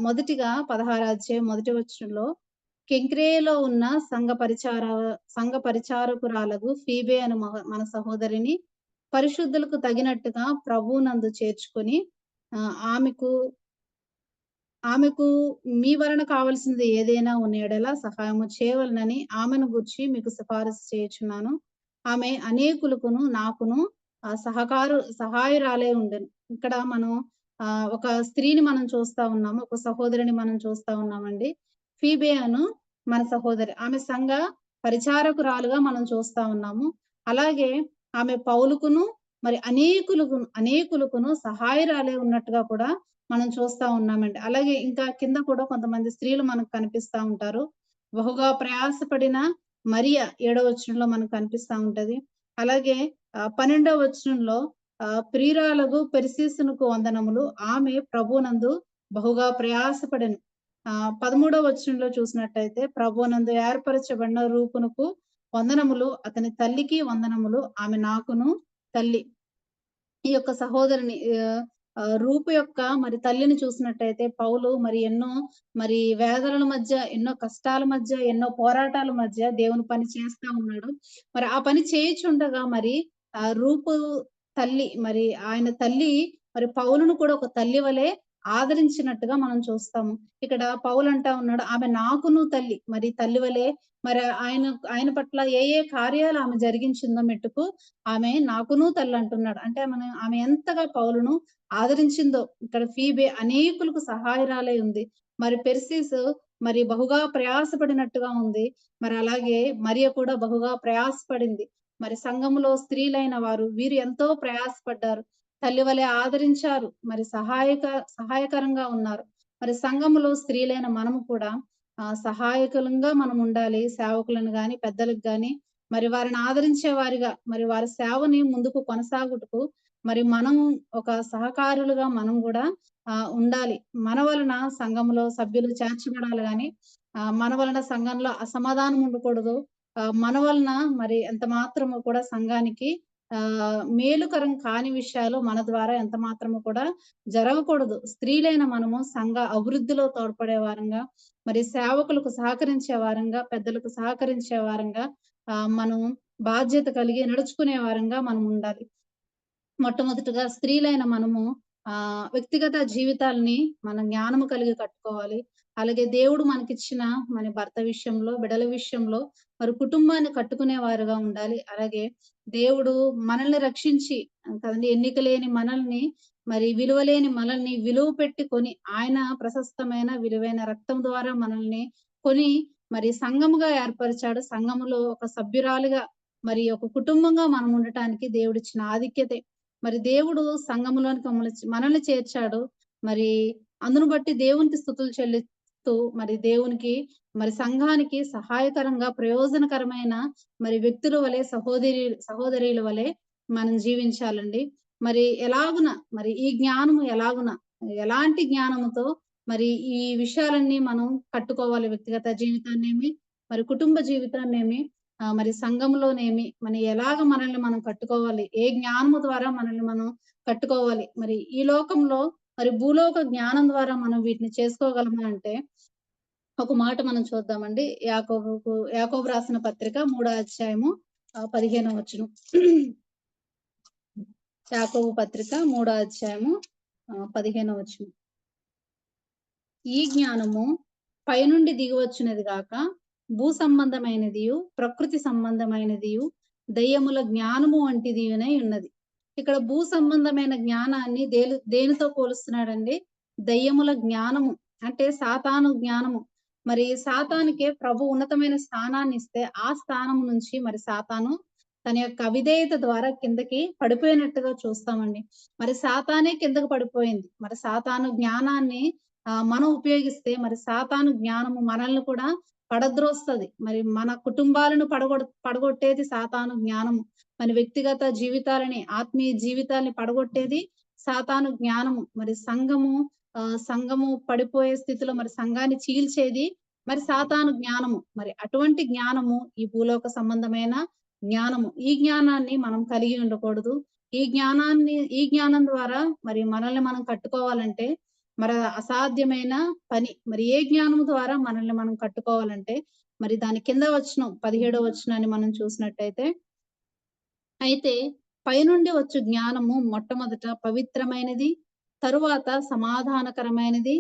మొదటిగా 16వ అధ్యాయం మొదటి వచనంలో, కెంక్రేయలో ఉన్న సంఘ పరిచారకురాలకు ఫీబే అను మన సహోదరిని పరిశుద్ధులకు తగినట్టుగా ప్రభువునందు చేర్చుకొని ఆమెకు మీ వలన కావలసినది ఏదైనా ఉన్న యెడల సహాయము చేయవలెనని ఆమెను గూర్చి మీకు సిఫారసు చేయుచున్నాను. ఆమె అనేకులకును నాకును సహాయురాలే ఉండెను. ఇక్కడ మనం ఒక స్త్రీని మనం చూస్తా ఉన్నాము. ఒక సహోదరిని మనం చూస్తా ఉన్నామండి. ఫీబే అను మన సహోదరి. ఆమె సంఘ పరిచారకురాలుగా మనం చూస్తా ఉన్నాము. అలాగే ఆమె పౌలుకును మరి అనేకులకును సహాయరాలే ఉన్నట్టుగా కూడా మనం చూస్తా ఉన్నామండి. అలాగే ఇంకా కింద కూడా కొంతమంది స్త్రీలు మనకు కనిపిస్తా ఉంటారు. బహుగా ప్రయాసపడిన మరియ 7వ వచనంలో మనకు కనిపిస్తా ఉంటది. అలాగే 12వ వచనంలో ప్రియురాలగు పెర్సిసునకు వందనములు, ఆమె ప్రభువునందు బహుగా ప్రయాసపడెను. 13వ వచనంలో చూసినట్టయితే, ప్రభువునందు ఏర్పరచబడిన రూపునకు వందనములు, అతని తల్లికి వందనములు, ఆమె నాకును తల్లి. ఈ యొక్క సహోదరుని రూపు యొక్క మరి తల్లిని చూసినట్టయితే, పౌలు మరి ఎన్నో మరి వేదనల మధ్య, ఎన్నో కష్టాల మధ్య, ఎన్నో పోరాటాల మధ్య దేవుని పని చేస్తా ఉన్నాడు. మరి ఆ పని చేయుచుండగా మరి రూపు తల్లి, మరి ఆయన తల్లి మరి పౌలును కూడా ఒక తల్లి వలె ఆదరించినట్టుగా మనం చూస్తాము. ఇక్కడ పౌలు అంటా ఉన్నాడు, ఆమె నాకును తల్లి. మరి తల్లి వలె మరి ఆయన పట్ల ఏ కార్యాలు ఆమె జరిగించిందో మెట్టుకు ఆమె నాకును తల్లి అంటున్నాడు. అంటే ఆమె ఎంతగా పౌలును ఆదరించిందో. ఇక్కడ ఫీబే అనేకులకు సహాయరాలై ఉంది. మరి పెర్సిస్ మరి బహుగా ప్రయాసపడినట్టుగా ఉంది. మరి అలాగే మరియ కూడా బహుగా ప్రయాసపడింది. మరి సంఘములో స్త్రీలైన వీరు ఎంతో ప్రయాసపడ్డారు. తల్లి వలె ఆదరించారు. మరి సహాయకరంగా ఉన్నారు. మరి సంఘములో స్త్రీలైన మనము కూడా సహాయకులంగా మనం ఉండాలి. సేవకులను గాని, పెద్దలకు గాని మరి వారిని ఆదరించే వారిగా, మరి వారి సేవని ముందుకు కొనసాగుటకు మరి మనం ఒక సహకారులుగా మనం కూడా ఉండాలి. మన వలన సంఘంలో సభ్యులు చేర్చబడాలి గాని మన వలన సంఘంలో అసమాధానం ఉండకూడదు. మన వలన మరి ఎంత మాత్రము కూడా సంఘానికి మేలుకరం కాని విషయాలు మన ద్వారా ఎంత మాత్రము కూడా జరగకూడదు. స్త్రీలైన మనము సంఘ అభివృద్ధిలో తోడ్పడే వారంగా, మరి సేవకులకు సహకరించే వారంగా, పెద్దలకు సహకరించే వారంగా మనం బాధ్యత కలిగి నడుచుకునే వారంగా మనం ఉండాలి. మొట్టమొదటిగా స్త్రీలైన మనము వ్యక్తిగత జీవితాల్ని మన జ్ఞానము కలిగి కట్టుకోవాలి. అలాగే దేవుడు మనకిచ్చిన మన భర్త విషయంలో, బిడ్డల విషయంలో మరి కుటుంబాన్ని కట్టుకునే వారుగా ఉండాలి. అలాగే దేవుడు మనల్ని రక్షించి కదండి, ఎన్నిక లేని మనల్ని, మరి విలువలేని మనల్ని విలువ పెట్టి కొని, ఆయన ప్రశస్తమైన విలువైన రక్తం ద్వారా మనల్ని కొని మరి సంఘముగా ఏర్పరిచాడు. సంఘములో ఒక సభ్యురాలుగా, మరి ఒక కుటుంబంగా మనం ఉండటానికి దేవుడిచ్చిన ఆధిక్యతే. మరి దేవుడు సంఘములోనికి మనల్ని చేర్చాడు. మరి అందును బట్టి దేవునికి స్తుతులు చెల్లిస్తూ మరి దేవునికి మరి సంఘానికి సహాయకరంగా ప్రయోజనకరమైన మరి వ్యక్తుల వలె, సహోదరీల వలె మనం జీవించాలండి. మరి ఎలాగున మరి ఈ జ్ఞానము ఎలాంటి జ్ఞానముతో మరి ఈ విషయాలన్నీ మనం కట్టుకోవాలి. వ్యక్తిగత జీవితాన్నేమి, మరి కుటుంబ జీవితాన్నేమి, మరి సంఘంలోనేమి ఎలాగ మనల్ని మనం కట్టుకోవాలి, ఏ జ్ఞానము ద్వారా మనల్ని మనం కట్టుకోవాలి. మరి ఈ లోకంలో మరి భూలోక జ్ఞానం ద్వారా మనం వీటిని చేసుకోగలమా అంటే ఒక మాట మనం చూద్దామండి. యాకోబు రాసిన పత్రిక 3వ అధ్యాయము 15వ వచనం. యాకోబు పత్రిక 3వ అధ్యాయము 15వ వచనం. ఈ జ్ఞానము పైనుండి దిగివచ్చినది గాక భూ సంబంధమైనదియు, ప్రకృతి సంబంధమైనదియు, దయ్యముల జ్ఞానము వంటిదియునై ఉన్నది. ఇక్కడ భూ సంబంధమైన జ్ఞానాన్ని దేనితో పోలుస్తున్నాడండి? దయ్యముల జ్ఞానము అంటే సాతాను జ్ఞానము. మరి సాతానుకే ప్రభు ఉన్నతమైన స్థానాన్ని ఇస్తే ఆ స్థానం నుంచి మరి సాతాను తన యొక్క అవిధేయత ద్వారా కిందకి పడిపోయినట్టుగా చూస్తామండి. మరి సాతానే కిందకు పడిపోయింది. మరి సాతాను జ్ఞానాన్ని మనం ఉపయోగిస్తే మరి సాతాను జ్ఞానము మనల్ని కూడా పడద్రోస్తది. మరి మన కుటుంబాలను పడగొట్టేది సాతాను జ్ఞానము. మన వ్యక్తిగత జీవితాలని, ఆత్మీయ జీవితాల్ని పడగొట్టేది సాతాను జ్ఞానము. మరి సంఘము పడిపోయే స్థితిలో మరి సంఘాన్ని చీల్చేది మరి సాతాను జ్ఞానము. మరి అటువంటి జ్ఞానము ఈ భూలోక సంబంధమైన జ్ఞానము. ఈ జ్ఞానాన్ని మనం కలిగి ఉండకూడదు. ఈ జ్ఞానం ద్వారా మరి మనల్ని మనం కట్టుకోవాలంటే మరి అసాధ్యమైన పని. మరి ఏ జ్ఞానం ద్వారా మనల్ని మనం కట్టుకోవాలంటే మరి దాని కింద వచనం 17వ వచనాన్ని మనం చూసినట్టయితే, అయితే పైనుండి వచ్చు జ్ఞానము మొట్టమొదట పవిత్రమైనది, తరువాత సమాధానకరమైనది,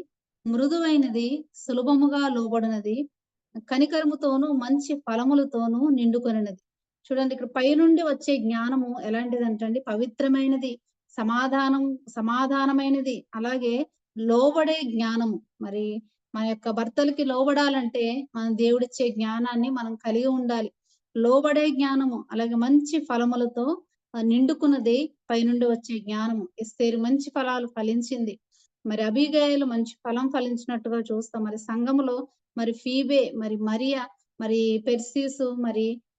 మృదువైనది, సులభముగా లోబడినది, కనికరముతోనూ మంచి ఫలములతోనూ నిండుకొనినది. చూడండి, ఇక్కడ పైనుండి వచ్చే జ్ఞానము ఎలాంటిదంటండి? పవిత్రమైనది, సమాధానమైనది, అలాగే లోబడే జ్ఞానము. మరి మన యొక్క భర్తలకి లోబడాలంటే మన దేవుడిచ్చే జ్ఞానాన్ని మనం కలిగి ఉండాలి. లోబడే జ్ఞానము, అలాగే మంచి ఫలములతో నిండుకున్నది పైనుండి వచ్చే జ్ఞానము. ఎస్తేరు మంచి ఫలాలు ఫలించింది. మరి అబీగయలు మంచి ఫలం ఫలించినట్టుగా చూస్తాం. మరి సంఘములో మరి ఫీబే, మరి మరియా, మరి పెర్సీసు,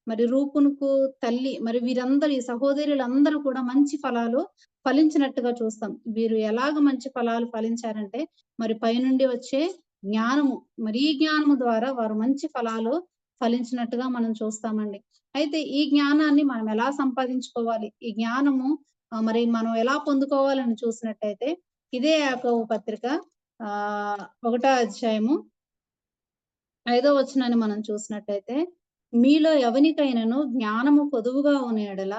మరి రూపునుకు తల్లి, మరి వీరందరూ ఈ సహోదరులందరూ కూడా మంచి ఫలాలు ఫలించినట్టుగా చూస్తాం. వీరు ఎలాగ మంచి ఫలాలు ఫలించారంటే మరి పైనుండి వచ్చే జ్ఞానము. మరి ఈ జ్ఞానము ద్వారా వారు మంచి ఫలాలు ఫలించినట్టుగా మనం చూస్తామండి. అయితే ఈ జ్ఞానాన్ని మనం ఎలా సంపాదించుకోవాలి? ఈ జ్ఞానము మరి మనం ఎలా పొందుకోవాలని చూసినట్టయితే ఇదే యాకోబు పత్రిక 1వ అధ్యాయము 5వ వచనాన్ని మనం చూసినట్టయితే, మీలో ఎవనికైనను జ్ఞానము కొదువుగా ఉన్న యెడల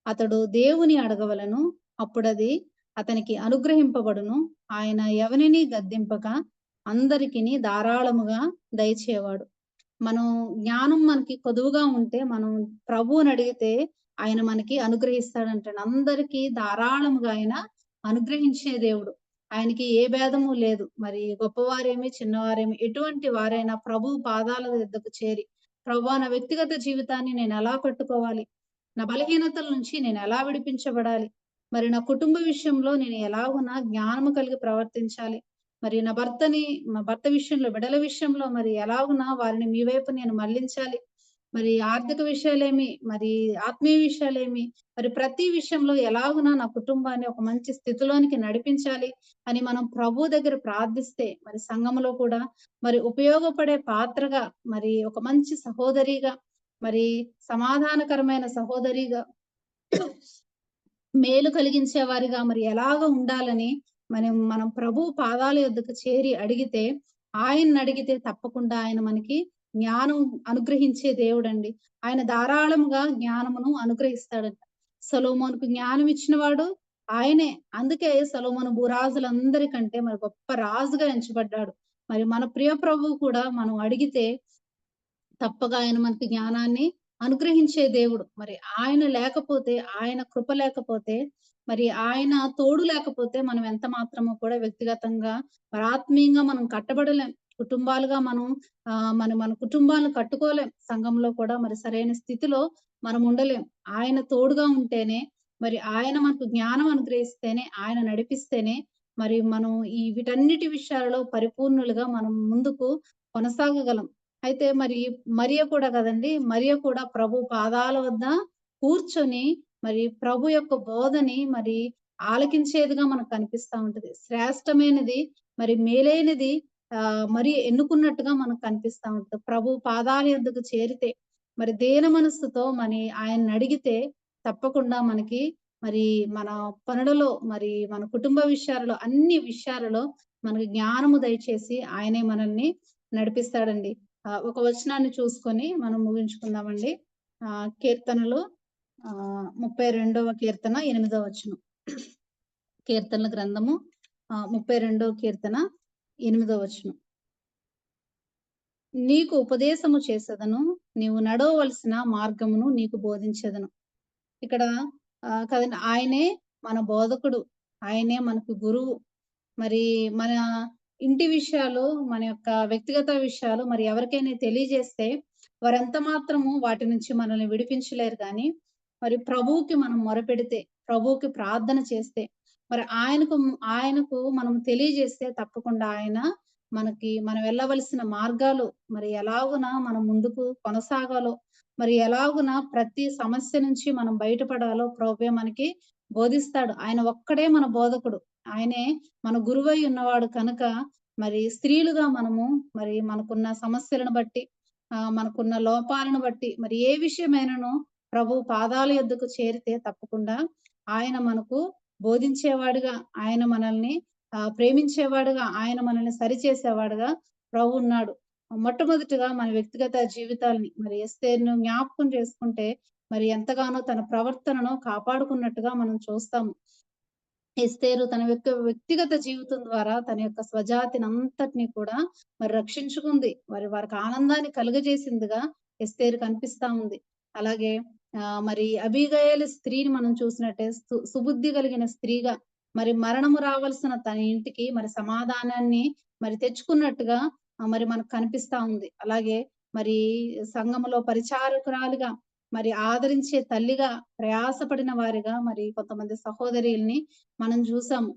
అతడు దేవుని అడగవలెను, అప్పుడది అతనికి అనుగ్రహింపబడును. ఆయన ఎవనిని గద్దింపక అందరికిని ధారాళముగా దయచేవాడు. మనం జ్ఞానం మనకి కొదువుగా ఉంటే మనం ప్రభువుని అడిగితే ఆయన మనకి అనుగ్రహిస్తాడంటండి. అందరికీ ధారాళముగా ఆయన అనుగ్రహించే దేవుడు. ఆయనకి ఏ భేదము లేదు. మరి గొప్పవారేమి, చిన్నవారేమి, ఎటువంటి వారైనా ప్రభువు పాదాల యొద్దకు చేరి, ప్రభువా నా వ్యక్తిగత జీవితాన్ని నేను ఎలా కట్టుకోవాలి? నా బలహీనతల నుంచి నేను ఎలా విడిపించబడాలి? మరి నా కుటుంబ విషయంలో నేను ఎలాగున జ్ఞానము కలిగి ప్రవర్తించాలి? మరి నా భర్త విషయంలో, బిడ్డల విషయంలో మరి ఎలాగున వారిని మీ వైపు నేను మళ్లించాలి? మరి ఆర్థిక విషయాలేమి, మరి ఆత్మీయ విషయాలేమి, మరి ప్రతి విషయంలో ఎలాగున నా కుటుంబాన్ని ఒక మంచి స్థితిలోనికి నడిపించాలి అని మనం ప్రభు దగ్గర ప్రార్థిస్తే మరి సంఘములో కూడా మరి ఉపయోగపడే పాత్రగా, మరి ఒక మంచి సహోదరిగా, మరి సమాధానకరమైన సహోదరిగా, మేలు కలిగించే వారిగా మరి ఎలాగ ఉండాలని మనం ప్రభు పాదాల యొద్దకు చేరి అడిగితే, ఆయన్ని అడిగితే తప్పకుండా ఆయన మనకి జ్ఞానం అనుగ్రహించే దేవుడండి. ఆయన ధారాళముగా జ్ఞానమును అనుగ్రహిస్తాడంట. సొలొమోనుకు జ్ఞానం ఇచ్చినవాడు ఆయనే. అందుకే సొలొమోను భూరాజులందరికంటే మరి గొప్ప రాజుగా ఎంచబడ్డాడు. మరి మన ప్రియ ప్రభువు కూడా మనం అడిగితే తప్పగా ఆయన మనకి జ్ఞానాన్ని అనుగ్రహించే దేవుడు. మరి ఆయన లేకపోతే, ఆయన కృప లేకపోతే, మరి ఆయన తోడు లేకపోతే మనం ఎంత మాత్రము కూడా వ్యక్తిగతంగా మరి ఆత్మీయంగా మనం కట్టబడలేం. కుటుంబాలుగా మన కుటుంబాలను కట్టుకోలేం. సంఘంలో కూడా మరి సరైన స్థితిలో మనం ఉండలేం. ఆయన తోడుగా ఉంటేనే, మరి ఆయన మనకు జ్ఞానం అనుగ్రహిస్తేనే, ఆయన నడిపిస్తేనే మరి మనం వీటన్నిటి విషయాలలో పరిపూర్ణులుగా మనం ముందుకు కొనసాగగలం. అయితే మరి మరియ కూడా కదండి, మరియ కూడా ప్రభు పాదాల వద్ద కూర్చొని మరి ప్రభు యొక్క బోధని మరి ఆలకించేదిగా మనకు కనిపిస్తా ఉంటది. శ్రేష్టమైనది, మరి మేలైనది మరి ఎన్నుకున్నట్టుగా మనకు కనిపిస్తా ఉంటది. ప్రభు పాదాల యొద్దకు చేరితే, మరి దేన మనస్సుతో ఆయన్ని అడిగితే తప్పకుండా మనకి మరి మన పనులలో, మరి మన కుటుంబ విషయాలలో, అన్ని విషయాలలో మనకి జ్ఞానము దయచేసి ఆయనే మనల్ని నడిపిస్తాడండి. ఒక వచనాన్ని చూసుకొని మనం ముగించుకుందామండి. కీర్తనలు 32వ కీర్తన 8వ వచనం. కీర్తనల గ్రంథము 32వ కీర్తన 8వ వచనం. నీకు ఉపదేశము చేసేదను, నీవు నడవవలసిన మార్గమును నీకు బోధించేదను. ఇక్కడ కదండి, ఆయనే మన బోధకుడు, ఆయనే మనకు గురువు. మరి మన ఇంటి విషయాలు, మన యొక్క వ్యక్తిగత విషయాలు మరి ఎవరికైనా తెలియజేస్తే వారెంత మాత్రము వాటి నుంచి మనల్ని విడిపించలేరు. కానీ మరి ప్రభువుకి మనం మొరపెడితే, ప్రభువుకి ప్రార్థన చేస్తే, మరి ఆయనకు మనం తెలియజేస్తే తప్పకుండా ఆయన మనం వెళ్ళవలసిన మార్గాలు మరి ఎలాగున మనం ముందుకు కొనసాగాలో, మరి ఎలాగున ప్రతి సమస్య నుంచి మనం బయటపడాలో ప్రభువే మనకి బోధిస్తాడు. ఆయన ఒక్కడే మన బోధకుడు. ఆయనే మన గురువై ఉన్నవాడు కనుక మరి స్త్రీలుగా మనము మరి మనకున్న సమస్యలను బట్టి, మనకున్న లోపాలను బట్టి మరి ఏ విషయమైనను ప్రభు పాదాల యొద్దకు చేరితే తప్పకుండా ఆయన మనకు బోధించేవాడుగా, ఆయన మనల్ని ప్రేమించేవాడుగా, ఆయన మనల్ని సరిచేసేవాడుగా ప్రభు ఉన్నాడు. మొట్టమొదటిగా మన వ్యక్తిగత జీవితాల్ని మరి ఎస్తేరును జ్ఞాపకం చేసుకుంటే మరి ఎంతగానో తన ప్రవర్తనను కాపాడుకున్నట్టుగా మనం చూస్తాము. ఎస్తేరు తన వ్యక్తిగత జీవితం ద్వారా తన యొక్క స్వజాతినంతటిని కూడా మరి రక్షించుకుంది. వారికి ఆనందాన్ని కలుగజేసిందిగా ఎస్తేరు కనిపిస్తా ఉంది. అలాగే మరి అబీగయలు స్త్రీని మనం చూసినట్టే సుబుద్ధి కలిగిన స్త్రీగా మరి మరణము రావాల్సిన తన ఇంటికి మరి సమాధానాన్ని మరి తెచ్చుకున్నట్టుగా మరి మనకు కనిపిస్తా ఉంది. అలాగే మరి సంఘములో పరిచారకురాలుగా మరి ఆదరించే తల్లిగా ప్రయాసపడిన వారిగా మరి కొంతమంది సహోదరుల్ని మనం చూసాము.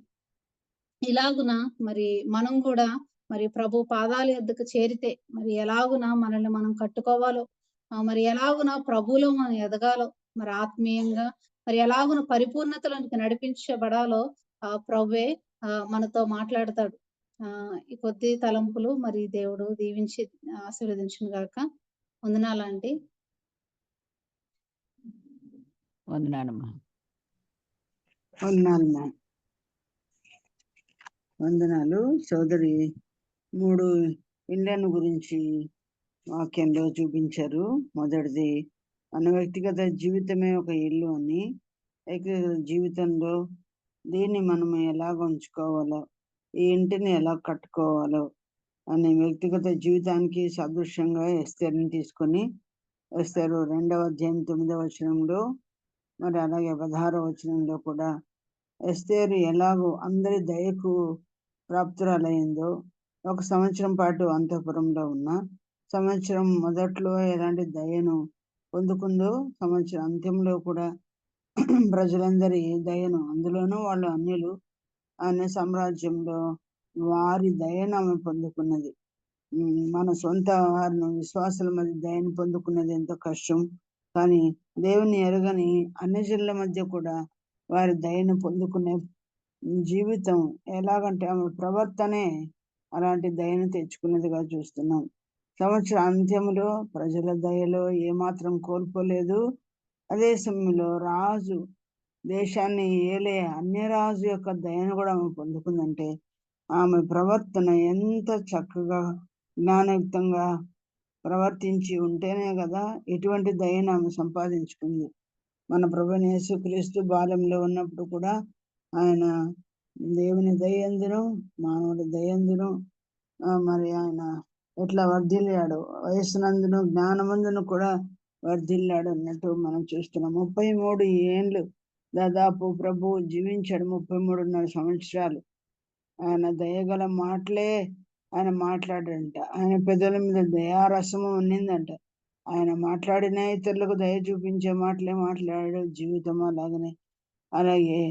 ఇలాగున మరి మనం కూడా మరి ప్రభు పాదాల యొద్దకు చేరితే మరి ఎలాగున మనల్ని మనం కట్టుకోవాలో, మరి ఎలాగున ప్రభువులో మనం ఎదగాలో, మరి ఆత్మీయంగా మరి ఎలాగున పరిపూర్ణతలోనికి నడిపించబడాలో ప్రభువే మనతో మాట్లాడతాడు. ఈ కొద్ది తలంపులు మరి దేవుడు దీవించి ఆశీర్వదించును గాక. వందనాలండి. వందనాలమ్మా. వందనాలమ్మా. వందనాలు. సోదరి 3 ఇళ్లను గురించి వాక్యంలో చూపించారు. మొదటిది మన వ్యక్తిగత జీవితమే ఒక ఇల్లు అని, వ్యక్తిగత జీవితంలో దీన్ని మనం ఎలా ఉంచుకోవాలో, ఈ ఇంటిని ఎలా కట్టుకోవాలో అనే వ్యక్తిగత జీవితానికి సదృశ్యంగా ఎస్తేరుని తీసుకొని ఎస్తేరు 2వ అధ్యాయం 9వ వచనంలో మరి అలాగే 16వ వచనంలో కూడా ఎస్తేరు ఎలాగో అందరి దయకు ప్రాప్తురాలైందో, 1 సంవత్సరం పాటు అంతఃపురంలో ఉన్న సంవత్సరం మొదట్లో ఎలాంటి దయను పొందుకుందో, సంవత్సరం అంత్యంలో కూడా ప్రజలందరి దయను, అందులోనూ వాళ్ళు అన్యులు అనే సామ్రాజ్యంలో వారి దయను ఆమె పొందుకున్నది. మన సొంత వారిని విశ్వాసుల మధ్య దయను పొందుకున్నది ఎంతో కష్టం. కానీ దేవుని ఎరగని అన్యజనుల మధ్య కూడా వారి దయను పొందుకునే జీవితం ఎలాగంటే ఆమె ప్రవర్తనే అలాంటి దయను తెచ్చుకున్నదిగా చూస్తున్నాం. సంవత్సర అంత్యంలో ప్రజల దయలో ఏమాత్రం కోల్పోలేదు. అదే సమయంలో రాజు, దేశాన్ని ఏలే అన్యరాజు యొక్క దయను కూడా ఆమె పొందుకుందంటే ఆమె ప్రవర్తన ఎంత చక్కగా జ్ఞానయుక్తంగా ప్రవర్తించి ఉంటేనే కదా ఇటువంటి దయను ఆమె సంపాదించుకుంది. మన ప్రభువైన యేసుక్రీస్తు బాల్యంలో ఉన్నప్పుడు కూడా ఆయన దేవుని దయందును మానవుడి దయందును మరి ఆయన ఎట్లా వర్ధిల్లాడు, వయస్సునందును జ్ఞానమందును కూడా వర్ధిల్లాడు అన్నట్టు మనం చూస్తున్నాం. 33 ఏండ్లు దాదాపు ప్రభు జీవించాడు. 33.5 సంవత్సరాలు ఆయన దయగల మాటలే ఆయన మాట్లాడంట. ఆయన పెదవుల మీద దయారసము ఉన్నిందంట. ఆయన మాట్లాడిన ఇతరులకు దయ చూపించే మాటలే మాట్లాడాడు. జీవితం అలాగే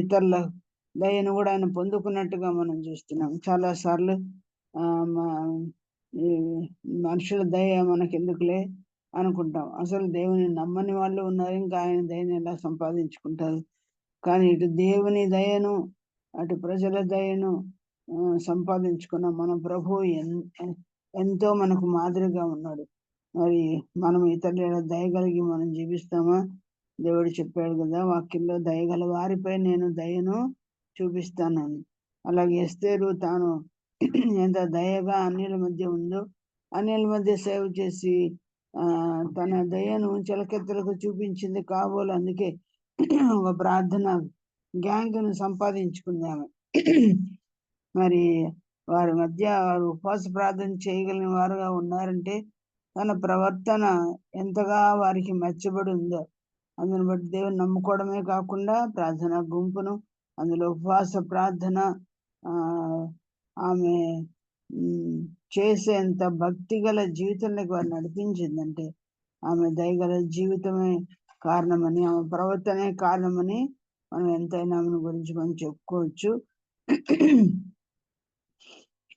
ఇతరుల దయను కూడా ఆయన పొందుకున్నట్టుగా మనం చూస్తున్నాం. చాలా సార్లు మనుషుల దయ మనకెందుకులే అనుకుంటాం. అసలు దేవుని నమ్మని వాళ్ళు ఉన్నారు, ఇంకా ఆయన దయను ఎలా సంపాదించుకుంటారు. కానీ ఇటు దేవుని దయను అటు ప్రజల దయను సంపాదించుకున్న మన ప్రభు ఎంతో మనకు మాదిరిగా ఉన్నాడు. మరి మనం ఇతరుల దయగలిగి మనం జీవిస్తామా? దేవుడు చెప్పాడు కదా వాక్యంలో, దయగల వారిపై నేను దయను చూపిస్తానని. అలాగే ఎస్తేరు తాను ఎంత దయగా అన్యుల మధ్య ఉందో, అన్యుల మధ్య సేవ చేసి తన దయను చిలకెత్తలకు చూపించింది కాబోలు. అందుకే ఒక ప్రార్థన గ్యాంగ్ను సంపాదించుకుంది ఆమె. మరి వారి మధ్య వారు ఉపవాస ప్రార్థన చేయగలిగిన వారుగా ఉన్నారంటే తన ప్రవర్తన ఎంతగా వారికి మెచ్చబడి ఉందో, అందుని బట్టి దేవుని నమ్ముకోవడమే కాకుండా ప్రార్థన గుంపును, అందులో ఉపవాస ప్రార్థన ఆమె చేసేంత భక్తి గల జీవితంలోకి వారు నడిపించిందంటే ఆమె దయగల జీవితమే కారణమని, ఆమె ప్రవర్తనే కారణమని మనం ఎంతైనా ఆమె గురించి మనం చెప్పుకోవచ్చు.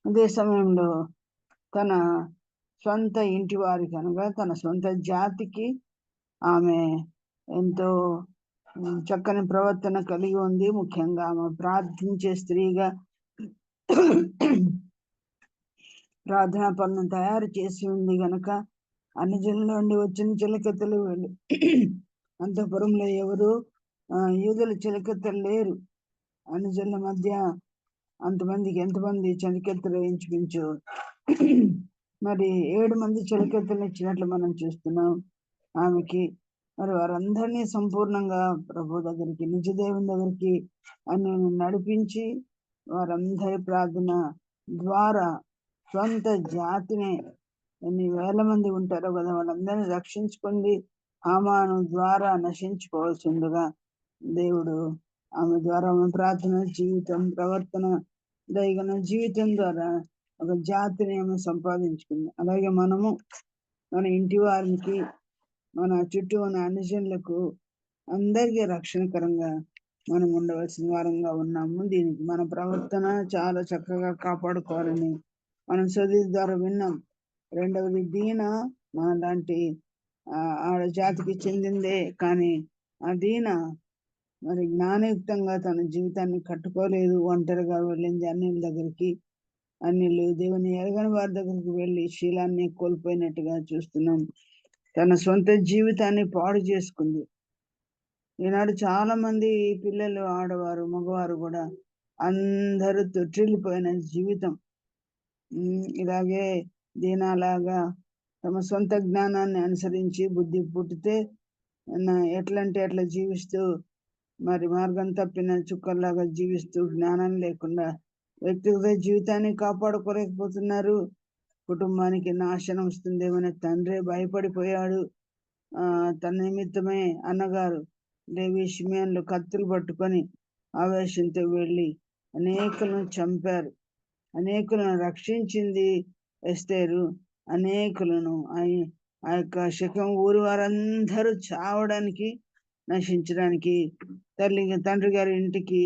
అదే సమయంలో తన సొంత ఇంటి వారికి అనగా తన సొంత జాతికి ఆమె ఎంతో చక్కని ప్రవర్తన కలిగి ఉంది. ముఖ్యంగా ఆమె ప్రార్థించే స్త్రీగా ప్రార్థనా పనులను తయారు చేసి ఉంది గనక అన్ని జనుల నుండి వచ్చిన చిలకెత్తలు వీళ్ళు. అంతఃపురంలో ఎవరు యూదుల చిలకెత్తలు లేరు. అన్ని జనుల మధ్య అంతమందికి ఎంతమంది చిలకెత్తలు ఇంచుమించు మరి 7 మంది చిలకెత్తలు ఇచ్చినట్లు మనం చూస్తున్నాం ఆమెకి. మరి వారందరినీ సంపూర్ణంగా ప్రభు దగ్గరికి, నిజ దేవుని దగ్గరికి అని నడిపించి వారందరి ప్రార్థన ద్వారా సొంత జాతిని ఎన్ని వేల మంది ఉంటారో కదా వాళ్ళందరినీ రక్షించుకుంది. హామాను ద్వారా నశించుకోవాల్సిందిగా దేవుడు ఆమె ద్వారా ఆమె ప్రార్థన జీవితం, ప్రవర్తన, దైగన జీవితం ద్వారా ఒక జాతిని ఆమె సంపాదించుకుంది. అలాగే మనము మన ఇంటి వారికి, మన చుట్టూ ఉన్న అన్ని జనులకు అందరికీ రక్షణకరంగా మనం ఉండవలసిన వారంగా ఉన్నాము. దీనికి మన ప్రవర్తన చాలా చక్కగా కాపాడుకోవాలని మనం చదువు ద్వారా విన్నాం. రెండవది దీన మన లాంటి ఆడ జాతికి చెందిందే, కానీ ఆ దీన మరి జ్ఞానయుక్తంగా తన జీవితాన్ని కట్టుకోలేదు. ఒంటరిగా వెళ్ళింది అన్యుల దగ్గరికి. అన్యులు దేవుని ఎరగని వారి దగ్గరికి వెళ్ళి శీలాన్ని కోల్పోయినట్టుగా చూస్తున్నాం. తన సొంత జీవితాన్ని పాడు చేసుకుంది. ఈనాడు చాలా మంది పిల్లలు, ఆడవారు, మగవారు కూడా అందరూ తొట్టిల్లిపోయిన జీవితం. ఇలాగే దీనాలాగా తమ సొంత జ్ఞానాన్ని అనుసరించి బుద్ధి పుట్టితే ఎట్లంటే అట్లా జీవిస్తూ మరి మార్గం తప్పిన చుక్కల్లాగా జీవిస్తూ జ్ఞానం లేకుండా వ్యక్తిగత జీవితాన్ని కాపాడుకోలేకపోతున్నారు. కుటుంబానికి నాశనం వస్తుందేమని తండ్రి భయపడిపోయాడు. తన నిమిత్తమే అన్నగారు లేవి, షిమియోన్లు కత్తులు పట్టుకొని ఆవేశంతో వెళ్ళి అనేకులను చంపారు. అనేకులను రక్షించింది ఎస్తేరు. అనేకులను ఆ యొక్క శకం ఊరి వారందరూ చావడానికి, నశించడానికి తండ్రి గారి ఇంటికి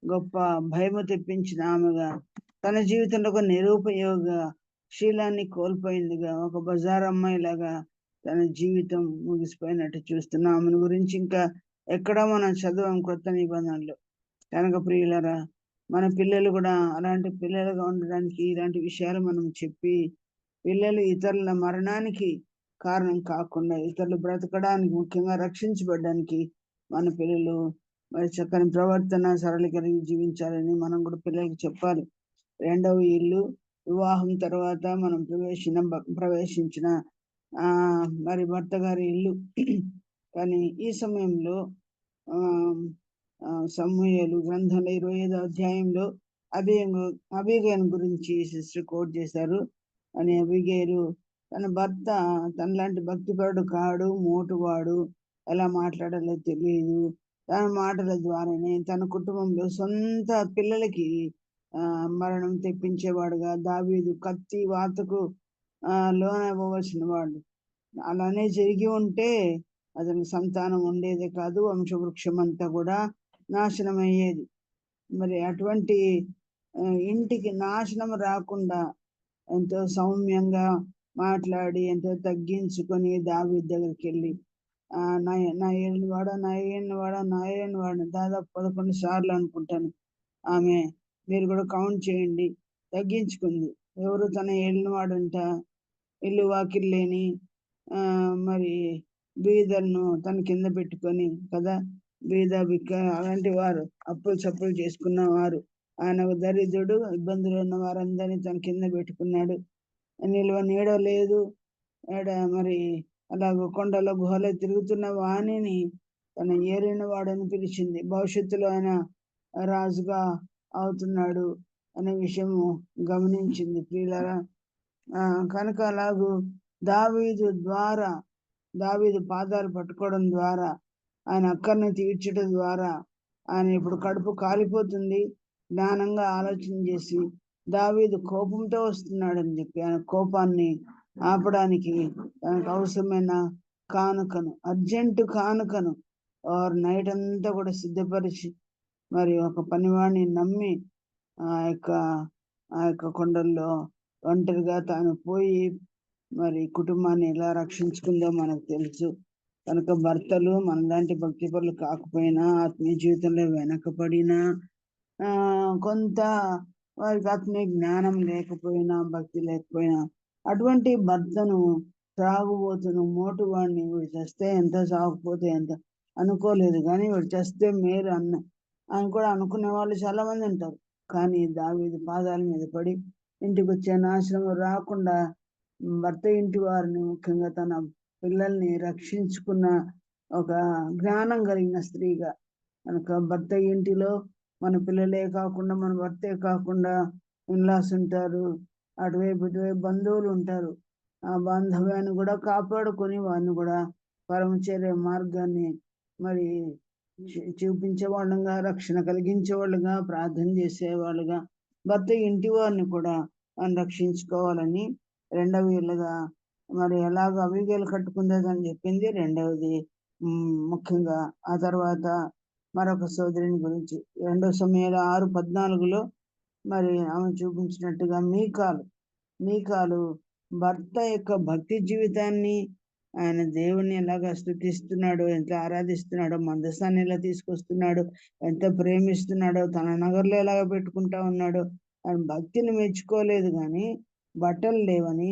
గొప్ప భయము తెప్పించిన ఆమెగా, తన జీవితంలో ఒక నిరుపయోగ శీలాన్ని కోల్పోయిందిగా, ఒక బజార్ అమ్మాయిలాగా తన జీవితం ముగిసిపోయినట్టు చూస్తున్నాం. ఆమెను గురించి ఇంకా ఎక్కడా మనం చదవం కొత్త నిబంధనలు. కనుక ప్రియులరా, మన పిల్లలు కూడా అలాంటి పిల్లలుగా ఉండడానికి ఇలాంటి విషయాలు మనం చెప్పి, పిల్లలు ఇతరుల మరణానికి కారణం కాకుండా ఇతరులు బ్రతకడానికి, ముఖ్యంగా రక్షించబడడానికి మన పిల్లలు మరి చక్కని ప్రవర్తన, సరళ కలిగి జీవించాలని మనం కూడా పిల్లలకి చెప్పాలి. రెండవ ఇల్లు వివాహం తర్వాత మనం ప్రవేశించిన మరి భర్త గారి ఇల్లు. కానీ ఈ సమయంలో సమూయేలు గ్రంథంలో 25వ అధ్యాయంలో అబీగయను గురించి సిస్టర్ కోట్ చేశారు. అని అబీగయలు తన భర్త తనలాంటి భక్తిపరుడు కాడు, మోటువాడు, ఎలా మాట్లాడాలో తెలియదు. తన మాటల ద్వారానే తన కుటుంబంలో సొంత పిల్లలకి మరణం తెప్పించేవాడుగా, దావీదు కత్తి వాతకు లోనవ్వవలసిన వాడు. అలానే జరిగి ఉంటే అతని సంతానం ఉండేదే కాదు, వంశవృక్షం అంతా కూడా నాశనం అయ్యేది. మరి అటువంటి ఇంటికి నాశనం రాకుండా ఎంతో సౌమ్యంగా మాట్లాడి, ఎంతో తగ్గించుకొని దావీదు దగ్గరికి వెళ్ళి నా ఏలినవాడ దాదాపు 11 సార్లు అనుకుంటాను ఆమె, మీరు కూడా కౌంట్ చేయండి, తగ్గించుకుంది. ఎవరు తన ఏలినవాడంట, ఇల్లు వాకిల్ లేని మరి బీదలను తన కింద పెట్టుకొని కదా, బీద బిక్క అలాంటి వారు, అప్పులు చప్పులు చేసుకున్న వారు, ఆయన దరిద్రుడు, ఇబ్బందులు ఉన్న వారందరినీ తన కింద పెట్టుకున్నాడు. నిల్వ నీడ లేదు. మరి అలాగ కొండలో గుహలో తిరుగుతున్న వాణిని తన ఏలిన వాడని పిలిచింది. భవిష్యత్తులో ఆయన రాజుగా అవుతున్నాడు అనే విషయము గమనించింది ప్రియులారా. కనుక అలాగూ దావీదు పాదాలు పట్టుకోవడం ద్వారా, ఆయన అక్కర్ని తీర్చడం ద్వారా ఆయన ఇప్పుడు కడుపు కాలిపోతుంది. జ్ఞానంగా ఆలోచన చేసి దావీదు కోపంతో వస్తున్నాడని చెప్పి ఆయన కోపాన్ని ఆపడానికి తనకు అవసరమైన కానుకను, అర్జెంటు కానుకను వారు నైట్ అంతా కూడా సిద్ధపరిచి మరి ఒక పనివాడిని నమ్మి ఆ యొక్క కొండల్లో ఒంటరిగా తాను పోయి మరి కుటుంబాన్ని ఎలా రక్షించుకుందో మనకు తెలుసు. కనుక భర్తలు మనలాంటి భక్తి పరులు కాకపోయినా, ఆత్మీయ జీవితంలో వెనకబడినా, కొంత వారికి ఆత్మీయ జ్ఞానం లేకపోయినా, భక్తి లేకపోయినా, అటువంటి భర్తను త్రాగుబోతును మోటువాడిని వీడు చేస్తే ఎంత, సాగకపోతే ఎంత అనుకోలేదు. కానీ వీడు చేస్తే మేలు అని కూడా అనుకునే వాళ్ళు చాలా మంది ఉంటారు. కానీ దావీదు పాదాల మీద పడి ఇంటికి వచ్చే నాశనం రాకుండా భర్త ఇంటి వారిని, ముఖ్యంగా తన పిల్లల్ని రక్షించుకున్న ఒక జ్ఞానం కలిగిన స్త్రీగా. కనుక భర్త ఇంటిలో మన పిల్లలే కాకుండా, మన భర్తే కాకుండా ఇన్లాస్ ఉంటారు, అటువైపు ఇటువైపు బంధువులు ఉంటారు. ఆ బాంధవ్యాన్ని కూడా కాపాడుకొని వారిని కూడా పరమచర్య మార్గాన్ని మరి చూపించే వాళ్ళుగా, రక్షణ కలిగించే వాళ్ళుగా, ప్రార్థన చేసేవాళ్ళుగా భర్త ఇంటి వారిని కూడా రక్షించుకోవాలని రెండవ ఇళ్ళగా మరి ఎలాగ అబీగైలు కట్టుకుందని చెప్పింది. రెండవది ముఖ్యంగా ఆ తర్వాత మరొక సోదరుని గురించి 2 సమయాలు 6:14 మరి ఆమె చూపించినట్టుగా మీకాలు భర్త యొక్క భక్తి జీవితాన్ని, ఆయన దేవుణ్ణి ఎలాగా స్తుతిస్తున్నాడో, ఎంత ఆరాధిస్తున్నాడో, మందసాన్ని ఎలా తీసుకొస్తున్నాడో, ఎంత ప్రేమిస్తున్నాడో, తన నగర్లో ఎలాగ పెట్టుకుంటా ఉన్నాడో, ఆయన భక్తిని మెచ్చుకోలేదు. కానీ బట్టలు లేవని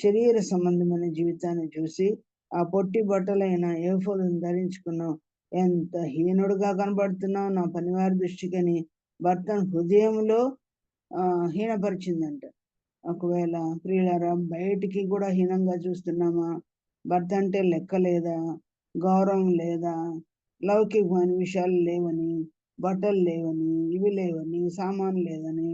శరీర సంబంధమైన జీవితాన్ని చూసి ఆ పొట్టి బట్టలైన ఏఫోదును ధరించుకున్నావు, ఎంత హీనుడుగా కనబడుతున్నావు నా పనివారి దృష్టికని భర్తను హృదయంలో హీనపరిచిందంట. ఒకవేళ ప్రియులారా, బయటికి కూడా హీనంగా చూస్తున్నామా? భర్త అంటే లెక్క లేదా, గౌరవం లేదా, లౌకికమైన విషయాలు లేవని, బట్టలు లేవని, ఇవి లేవని, సామాన్ లేదని,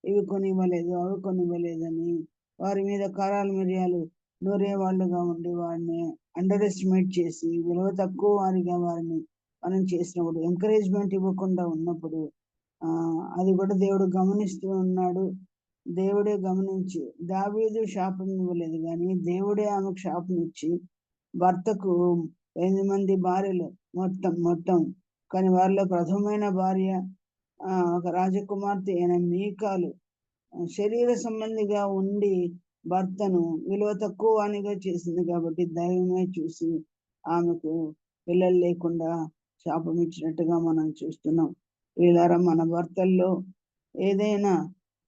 ఇవి కొనివ్వలేదు, అవి కొనివ్వలేదని వారి మీద కారాలు మిరియాలు నూరే వాళ్ళుగా ఉండి వారిని అండర్ ఎస్టిమేట్ చేసి విలువ తక్కువ వారిగా వారిని మనం చేసినప్పుడు, ఎంకరేజ్మెంట్ ఇవ్వకుండా ఉన్నప్పుడు అది కూడా దేవుడు గమనిస్తూ ఉన్నాడు. దేవుడే గమనించి, దావీదు శాపం ఇవ్వలేదు కానీ దేవుడే ఆమెకు శాపం ఇచ్చి భర్తకు 8 మంది భార్యలు మొత్తం కానీ వారిలో ప్రథమైన భార్య ఒక రాజకుమార్తె అయిన మీకాలు శరీర సంబంధిగా ఉండి భర్తను విలువ తక్కువ వానిగా చేసింది. కాబట్టి దైవమే చూసి ఆమెకు పిల్లలు లేకుండా శాపం ఇచ్చినట్టుగా మనం చూస్తున్నాం. వీళ్ళారా, మన భర్తల్లో ఏదైనా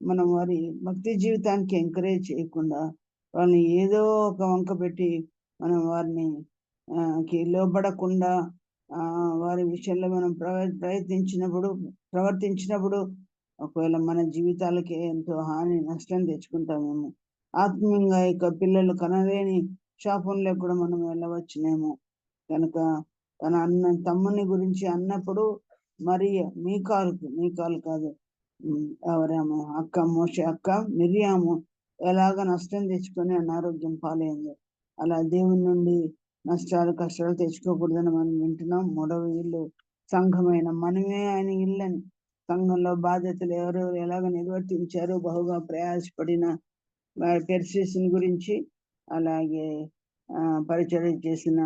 మనం వారి భక్తి జీవితానికి ఎంకరేజ్ చేయకుండా వాళ్ళని ఏదో ఒక వంక పెట్టి మనం వారిని లోబడకుండా వారి విషయంలో మనం ప్రవర్తించినప్పుడు ఒకవేళ మన జీవితాలకే ఎంతో హాని, నష్టం తెచ్చుకుంటామేమో. ఆత్మీయంగా ఇక పిల్లలు కనలేని శాపంలో కూడా మనం వెళ్ళవచ్చునేమో. కనుక తన తమ్ముని గురించి అన్నప్పుడు మరి మీకాలు కాదు, ఎవరేమో అక్క, మోషే అక్క మిరియాము ఎలాగ నష్టం తెచ్చుకొని అనారోగ్యం పాలైంది. అలా దేవుని నుండి నష్టాలు, కష్టాలు తెచ్చుకోకూడదని మనం వింటున్నాం. 3వ ఇల్లు సంఘమైన మనమే ఆయన ఇల్లని, సంఘంలో బాధ్యతలు ఎవరెవరు ఎలాగ నిర్వర్తించారో బహుగా ప్రయాసపడిన పెర్సిస్ని గురించి, అలాగే పరిచయం చేసిన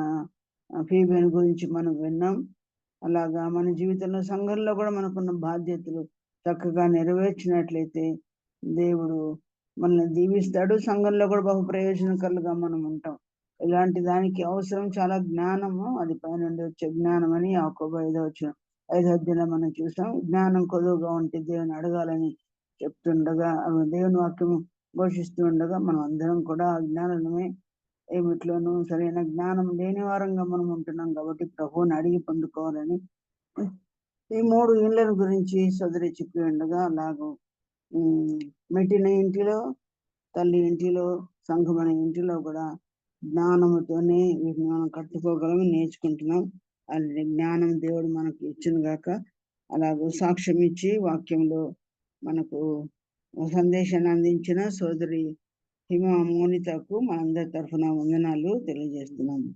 ఫీబేని గురించి మనం విన్నాం. అలాగా మన జీవితంలో సంఘంలో కూడా మనకున్న బాధ్యతలు చక్కగా నెరవేర్చినట్లయితే దేవుడు మనల్ని దీవిస్తాడు. సంఘంలో కూడా బహు ప్రయోజనకరులుగా మనం ఉంటాం. ఇలాంటి దానికి అవసరం చాలా జ్ఞానము, అది పైనుండి వచ్చే జ్ఞానం అని యాకోబు 5వ అధ్యాయంలో మనం చూసాం. జ్ఞానం కొదువుగా ఉంటే దేవుని అడగాలని చెప్తుండగా, దేవుని వాక్యం ఘోషిస్తూ ఉండగా మనం అందరం కూడా ఆ జ్ఞానమే ఏమిట్లోనూ సరైన జ్ఞానం లేని వారంగా మనం ఉంటున్నాం. కాబట్టి ప్రభువుని అడిగి పొందుకోవాలని ఈ 3 ఇళ్ళ గురించి సోదరి చెప్పి ఉండగా, అలాగూ మెట్టిన ఇంటిలో, తల్లి ఇంటిలో, సంఘమైన ఇంటిలో కూడా జ్ఞానముతోనే వీటిని మనం కట్టుకోగలము, నేర్చుకుంటున్నాం. అది జ్ఞానం దేవుడు మనకు ఇచ్చును గాక. అలాగూ సాక్ష్యం ఇచ్చి వాక్యంలో మనకు సందేశాన్ని అందించిన సోదరి హిమ మోనితకు మనందరి తరఫున వందనాలు తెలియజేస్తున్నాము.